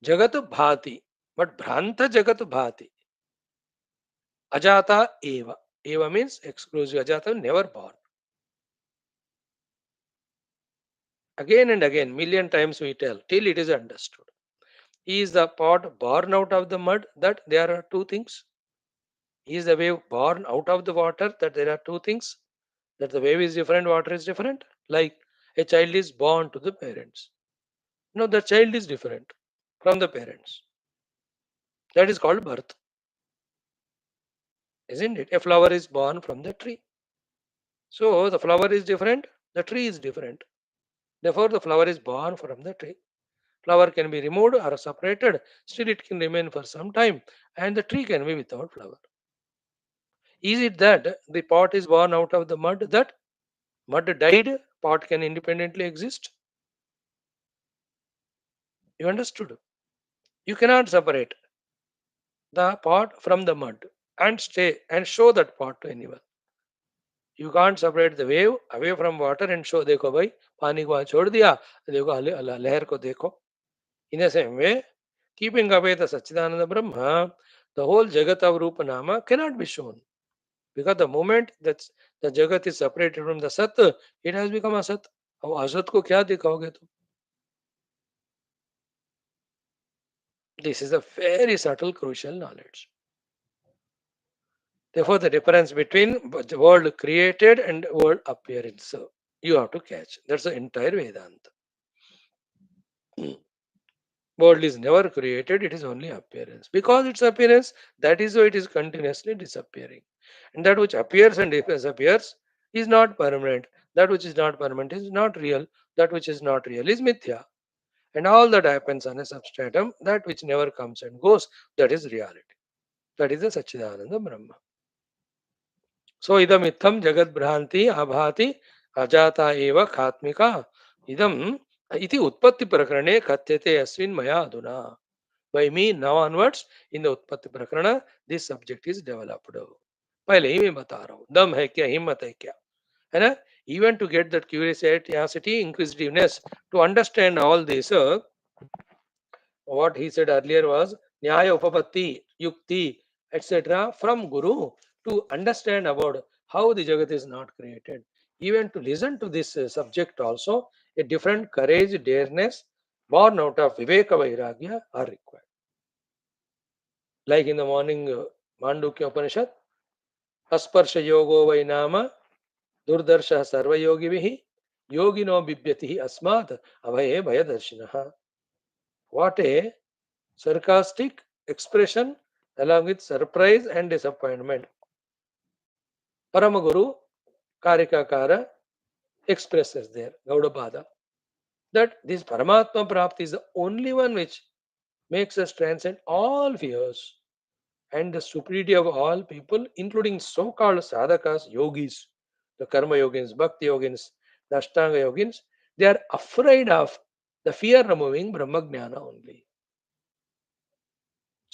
jagat bhati, but bhranta jagat bhati ajata eva. Eva means exclusive, ajata never born. Again and again, million times we tell till it is understood. Is the pot born out of the mud? That there are two things. Is the wave born out of the water? That there are two things. That the wave is different, water is different. Like a child is born to the parents. No, the child is different from the parents. That is called birth, isn't it? A flower is born from the tree. So the flower is different, the tree is different. Therefore, the flower is born from the tree. Flower can be removed or separated, still it can remain for some time, and the tree can be without flower. Is it that the pot is born out of the mud, that mud died, pot can independently exist? You understood? You cannot separate the pot from the mud and stay and show that pot to anyone. You can't separate the wave away from water and show देखो भाई पानी को वहां छोड़ दिया देखो लहर को देखो. In the same way, keeping away the Satchidananda Brahma, the whole Jagat of Rupa Nama cannot be shown. Because the moment that the Jagat is separated from the Sat, it has become Asat. अब असत को क्या दिखाओगे तुम? This is a very subtle, crucial knowledge. Therefore, the difference between the world created and world appearance, you have to catch. That's the entire Vedanta. World is never created, it is only appearance. Because its appearance, that is why it is continuously disappearing. And that which appears and disappears is not permanent. That which is not permanent is not real. That which is not real is mithya. And all that happens on a substratum, that which never comes and goes, that is reality. That is the Satchidananda Brahma. So idam itham jagat bhranti abhati ajata eva khatmika idam iti utpatti prakarane katyate asmin maya aduna. By me now onwards in the Utpatti Prakarana, this subject is developed. पहले ही मैं बता रहा हूँ दम है क्या हिम्मत है क्या है ना. Even to get that curiosity, inquisitiveness, to understand all this, what he said earlier was Nyaya Upapatti, Yukti, etc. from Guru to understand about how the Jagat is not created. Even to listen to this subject also, a different courage, dareness, born out of Viveka Vairagya are required. Like in the morning, Mandukya Upanishad, Asparsha Yogo Vainama, Durdarsha Sarva Yogivihi, Yogino Bibhyatihi Asmat, Abhaye Bhayadarshinaha. What a sarcastic expression along with surprise and disappointment. Paramaguru Karikakara expresses there, Gaudapada, that this Paramatma Prapti is the only one which makes us transcend all fears and the superiority of all people, including so-called sadhakas, yogis, the karma yogins, bhakti yogins, the ashtanga yogins, they are afraid of the fear-removing Brahmagnana only.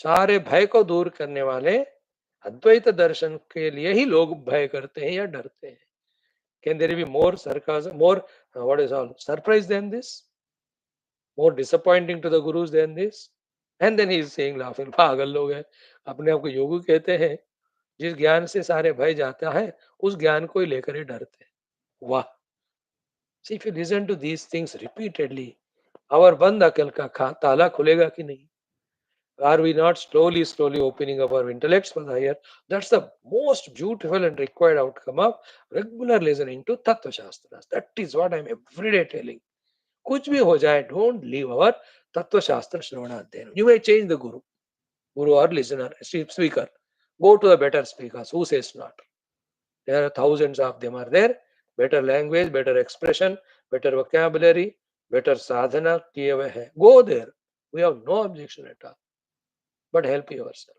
सारे भय को दूर करने वाले अद्वैत दर्शन के लिए ही लोग भय करते हैं या डरते हैं. Can there be more sarcasm, more what is all surprise than this? More disappointing to the gurus than this? And then he is saying laughing, पागल लोग हैं, अपने आप को योगी कहते हैं, जिस ज्ञान से सारे भय जाता है उस ज्ञान को ही लेकर ही डरते हैं. वाह. See, if you listen to these things repeatedly, our बंद अकल का ताला खुलेगा कि नहीं? Are we not slowly opening up our intellects for the higher? That's the most beautiful and required outcome of regular listening to Tattva Shastras. That is what I'm every day telling. कुछ भी हो जाए, don't leave our Tattva Shastra Shravana. You may change the guru or listener, speaker. Go to a better speakers. Who says not? There are thousands of them are there. Better language, better expression, better vocabulary, better sadhana किए हुए हैं. Go there. We have no objection at all. But help yourself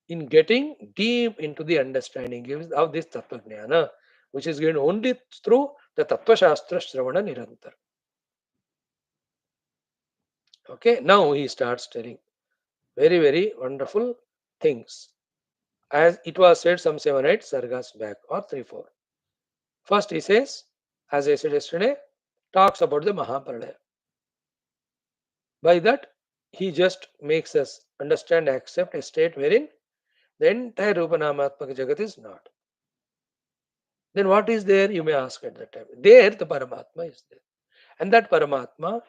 in getting deep into the understanding of this Tattva Jnana, which is given only through the Tattva Shastra Shravana Nirantar. Okay, now he starts telling very, very wonderful things. As it was said some 7-8 sargas back, or 3-4. First he says, as I said yesterday, talks about the Mahapralaya. By that, he just makes us understand, accept a state wherein the entire Rupanamatmaka Jagat is not. Then what is there, you may ask at that time. There, the Paramatma is there. And that Paramatma,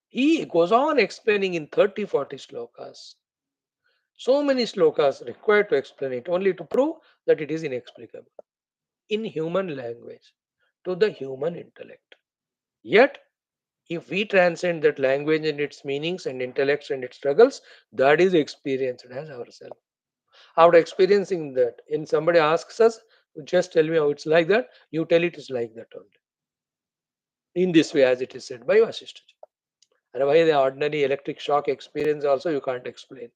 he goes on explaining in 30-40 slokas. So many slokas required to explain it, only to prove that it is inexplicable. In human language, to the human intellect. Yet, if we transcend that language and its meanings and intellects and its struggles, that is experienced as ourselves. After experiencing that, and somebody asks us, just tell me how it's like that, you tell it is like that only. In this way, as it is said by Vaashishtha. And why the ordinary electric shock experience also you can't explain.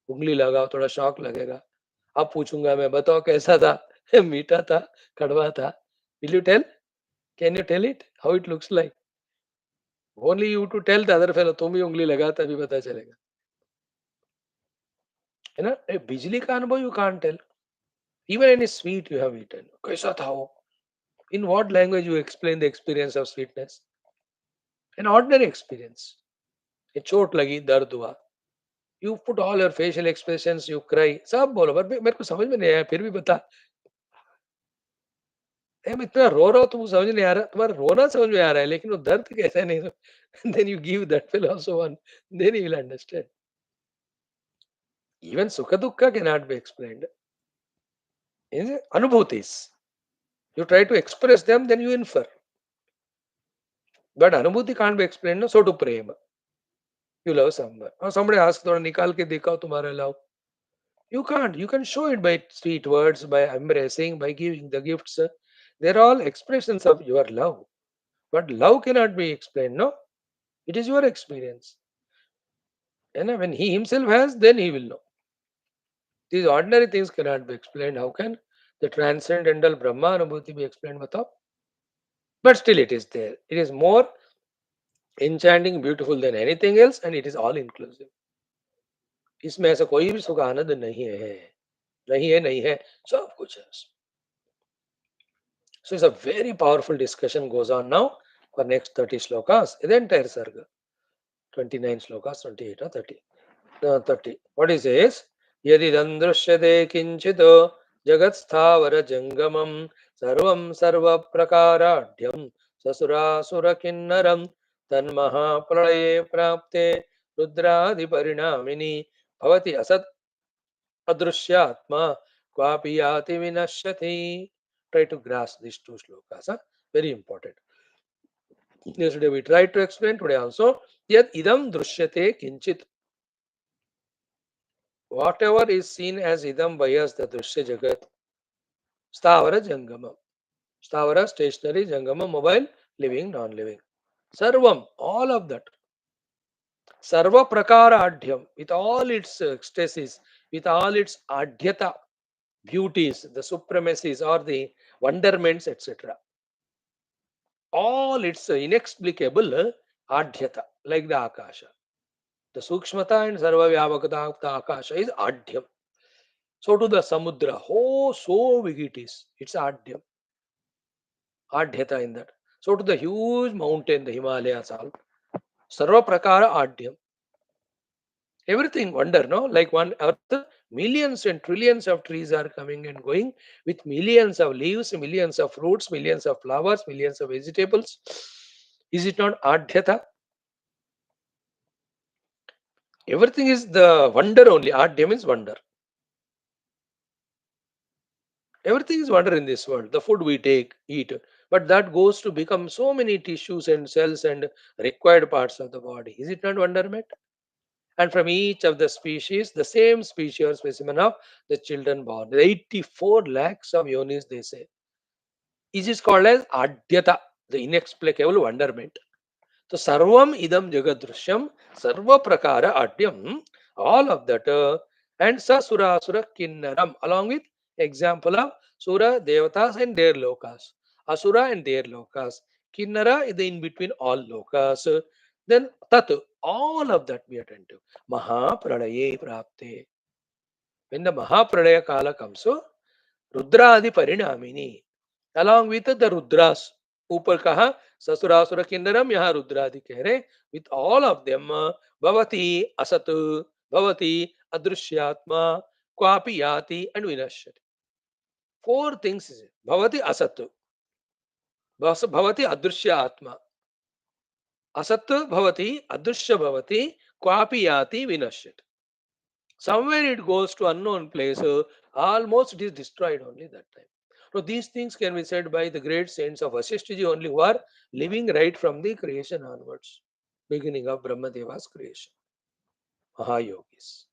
उंगली लगाओ थोड़ा shock लगेगा. अब पूछूंगा मैं, बताओ कैसा था? मीठा था, कड़वा था? Will you tell? Can you tell it? How it looks like? Only you to tell the other fellow. तुम ही उंगली लगा तभी पता चलेगा. है ना? बिजली का अनुभव you can't tell. Even any sweet you have eaten. कैसा था वो? In what language you explain the experience of sweetness? An ordinary experience. ये चोट लगी, दर्द हुआ. You put all your facial expressions, you cry. सब बोलो, पर मेरे को समझ में नहीं आया, फिर भी बता. मैं इतना रो रहा हूँ, तुमको समझ नहीं आ रहा. तुम्हारा रोना समझ में आ रहा है, लेकिन वो दर्द कैसा नहीं. Then you give that fellow also one. Then he will understand. Even sukha dukkha cannot be explained. Is it? Anubhutis. You try to express them, then you infer. But anubhuti can't be explained. No? So to prema. You love someone. Or somebody asks, "Thoda nikal ke dikhao tumhara love." You can't. You can show it by sweet words, by embracing, by giving the gifts. They're all expressions of your love. But love cannot be explained, no? It is your experience. And when he himself has, then he will know. These ordinary things cannot be explained. How can the transcendental Brahma Anubhuti be explained? Batao? But still it is there. It is more enchanting, beautiful than anything else, and it is all inclusive. इसमें ऐसा कोई भी सुख आनंद नहीं है, नहीं है, सब कुछ है. So it's a very powerful discussion goes on now for next 30 slokas. The entire sarga. 29 slokas, 28 or 30. 30. What is this? Yadidam drishyate kinchito jagat sthavara jangamam sarvam sarva prakaradhyam sasura sura kinnaram tanmaha pralaye prapte rudraadi parinamini bhavati asat adrishyatma kvapi yati vinashyati. Try to grasp these two slokas. Huh? Very important. Yesterday we tried to explain, today also. Yat idam drishyate kinchit. Whatever is seen as idam by us, the drishya jagat, stavara jangama. Stavara, stationary, jangama, mobile, living, non-living. Sarvam, all of that. Sarva prakara adhyam, with all its ecstasies, with all its adhyata, beauties, the supremacies or the wonderments, etc. All its inexplicable adhyata, like the akasha. The sukshmata and sarva vyavakata of the akasha is adhyam. So to the samudra, oh, so big it is. It's adhyam. Adhyata in that. So to the huge mountain, the Himalayas all. Sarva prakara adhyam. Everything wonder, no? Like one earth, millions and trillions of trees are coming and going with millions of leaves, millions of fruits, millions of flowers, millions of vegetables. Is it not adhyata? Everything is the wonder only. Adhyam is wonder. Everything is wonder in this world. The food we take, eat, but that goes to become so many tissues and cells and required parts of the body. Is it not wonderment? And from each of the species, the same species or specimen of the children born. The 84 lakhs of yonis, they say. It is called as adhyata, the inexplicable wonderment. So sarvam idam jagadrishyam, sarva prakara adhyam, all of that, and sasura sura kinnaram, along with example of sura, devatas and their lokas. Asura and their lokas. Kinnara is the in between all lokas. Then Tat, all of that be attentive. Maha Pralaye Prapte. When the Maha Pralaya Kala comes, so Rudraadi Parinamini. Along with the Rudras. ऊपर कहा ससुरासुर किन्नरम यहाँ रुद्रादि कह रहे with all of them भवति असत भवति अदृश्यात्मा क्वापि याति and विनश्यति. Four things is it. भवति असत भवति अदृश्य आत्मा असत भवति अदृश्य भवति क्वापि याति विनश्यति. Somewhere it goes to unknown place, almost it is destroyed only that time. So these things can be said by the great saints of Vaashishtha only who are living right from the creation onwards, beginning of Brahmadeva's creation. Mahayogis.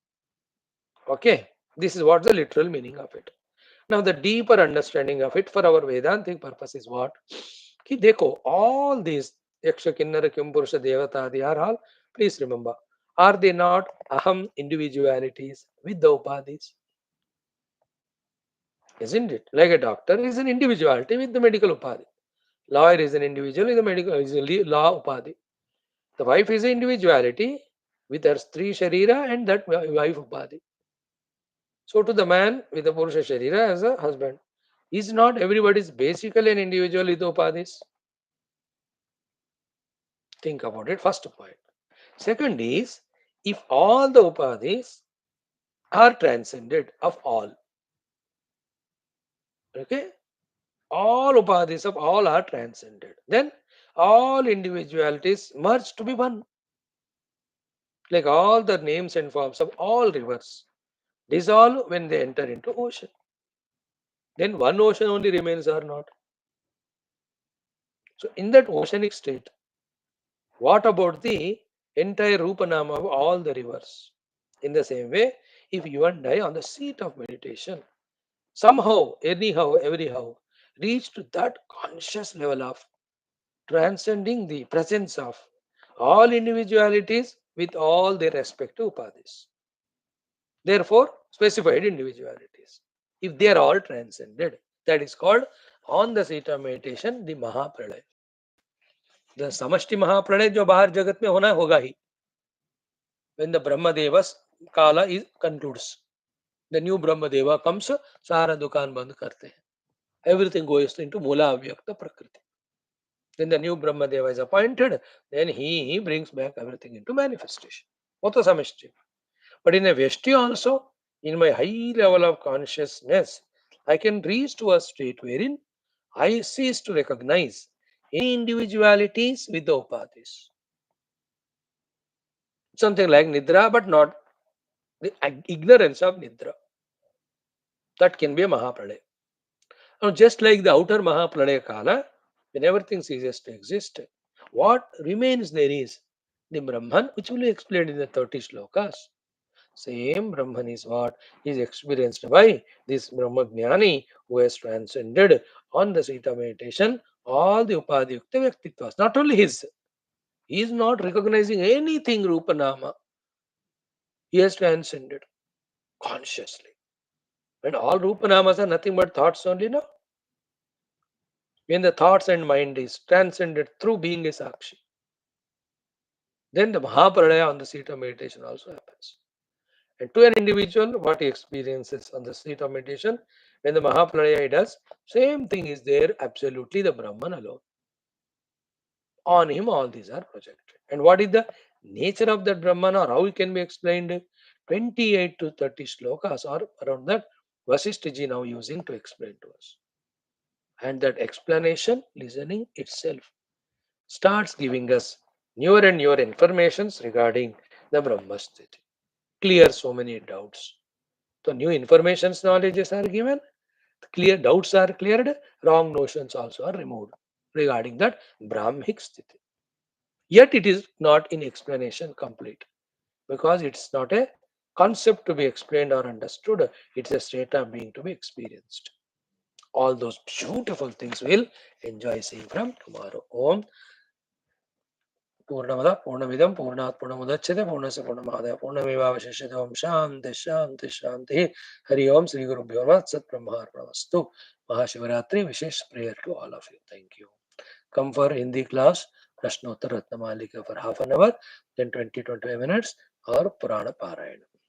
Okay, this is what the literal meaning of it. Now the deeper understanding of it for our Vedantic purpose is what? Ki dekho, all these Yaksha, Kinnara, Kimpurusha, Devata, they are all, please remember, are they not aham individualities with the upadhis? Isn't it? Like a doctor is an individuality with the medical upadhi. Lawyer is an individual with the medical is a law upadhi. The wife is an individuality with her Stri Sharira and that wife upadhi. So to the man with the Purusha Sharira as a husband. Is not everybody is basically an individual with upadhis? Think about it, first point. Second is, if all the upadhis are transcended of all, okay, all upadhis of all are transcended, then all individualities merge to be one. Like all the names and forms of all rivers dissolve when they enter into ocean. Then one ocean only remains or not. So in that oceanic state, what about the entire Rupanama of all the rivers? In the same way, if you and I on the seat of meditation, somehow, anyhow, everyhow, reach to that conscious level of transcending the presence of all individualities with all their respective upadhis. Therefore, specified individualities. If they are all transcended, that is called on the seat of meditation, the Mahapralaya. The Samashti Mahapralaya जो बाहर जगत में होना होगा ही. When the Brahmadeva's Kala is concludes, the new Brahmadeva comes, सारा दुकान बंद करते हैं. Everything goes into Mula Avyakta Prakriti. Then the new Brahmadeva is appointed, then he brings back everything into manifestation. What was Samashti? But in a Veshti also, in my high level of consciousness, I can reach to a state wherein I cease to recognize any individualities with the upadhis. Something like Nidra, but not the ignorance of Nidra. That can be a Mahapralaya. Now, just like the outer Mahapralaya Kala, when everything ceases to exist, what remains there is the Brahman, which will be explained in the 30 shlokas. Same Brahman is what is experienced by this Brahmagnani who has transcended on the seat of meditation all the Upadhyukta Vyaktitvas. Not only his, he is not recognizing anything Rupanama. He has transcended consciously. And all Rupanamas are nothing but thoughts only, no? When the thoughts and mind is transcended through being a Sakshi, then the Mahapralaya on the seat of meditation also happens. And to an individual, what he experiences on the seat of meditation, when the Mahapralaya does, same thing is there, absolutely the Brahman alone. On him, all these are projected. And what is the nature of that Brahman or how it can be explained? 28 to 30 shlokas or around that Vaashishtha ji now using to explain to us. And that explanation, listening itself, starts giving us newer and newer informations regarding the Brahmasthiti. Clear so many doubts. So new informations, knowledges are given, clear doubts are cleared, wrong notions also are removed regarding that Brahmic sthiti. Yet it is not in explanation complete because it's not a concept to be explained or understood. It's a state of being to be experienced. All those beautiful things we'll enjoy seeing from tomorrow. Om पूर्णमद पूर्णमिदं पूर्णात् पूर्णमुदच्यते पूर्णस्य पूर्णमादाय पूर्णमेवावशिष्यते। ओम शांति शांति शांति। हरि ओम। श्री गुरुभ्यो नमः। सत् ब्रह्मार्पणमस्तु। महाशिवरात्रि विशेष prayer to all of you. Thank you. Come for Hindi class, Prashnottar Ratnamalika for half an hour, then 20-25 minutes or Purana Parayana.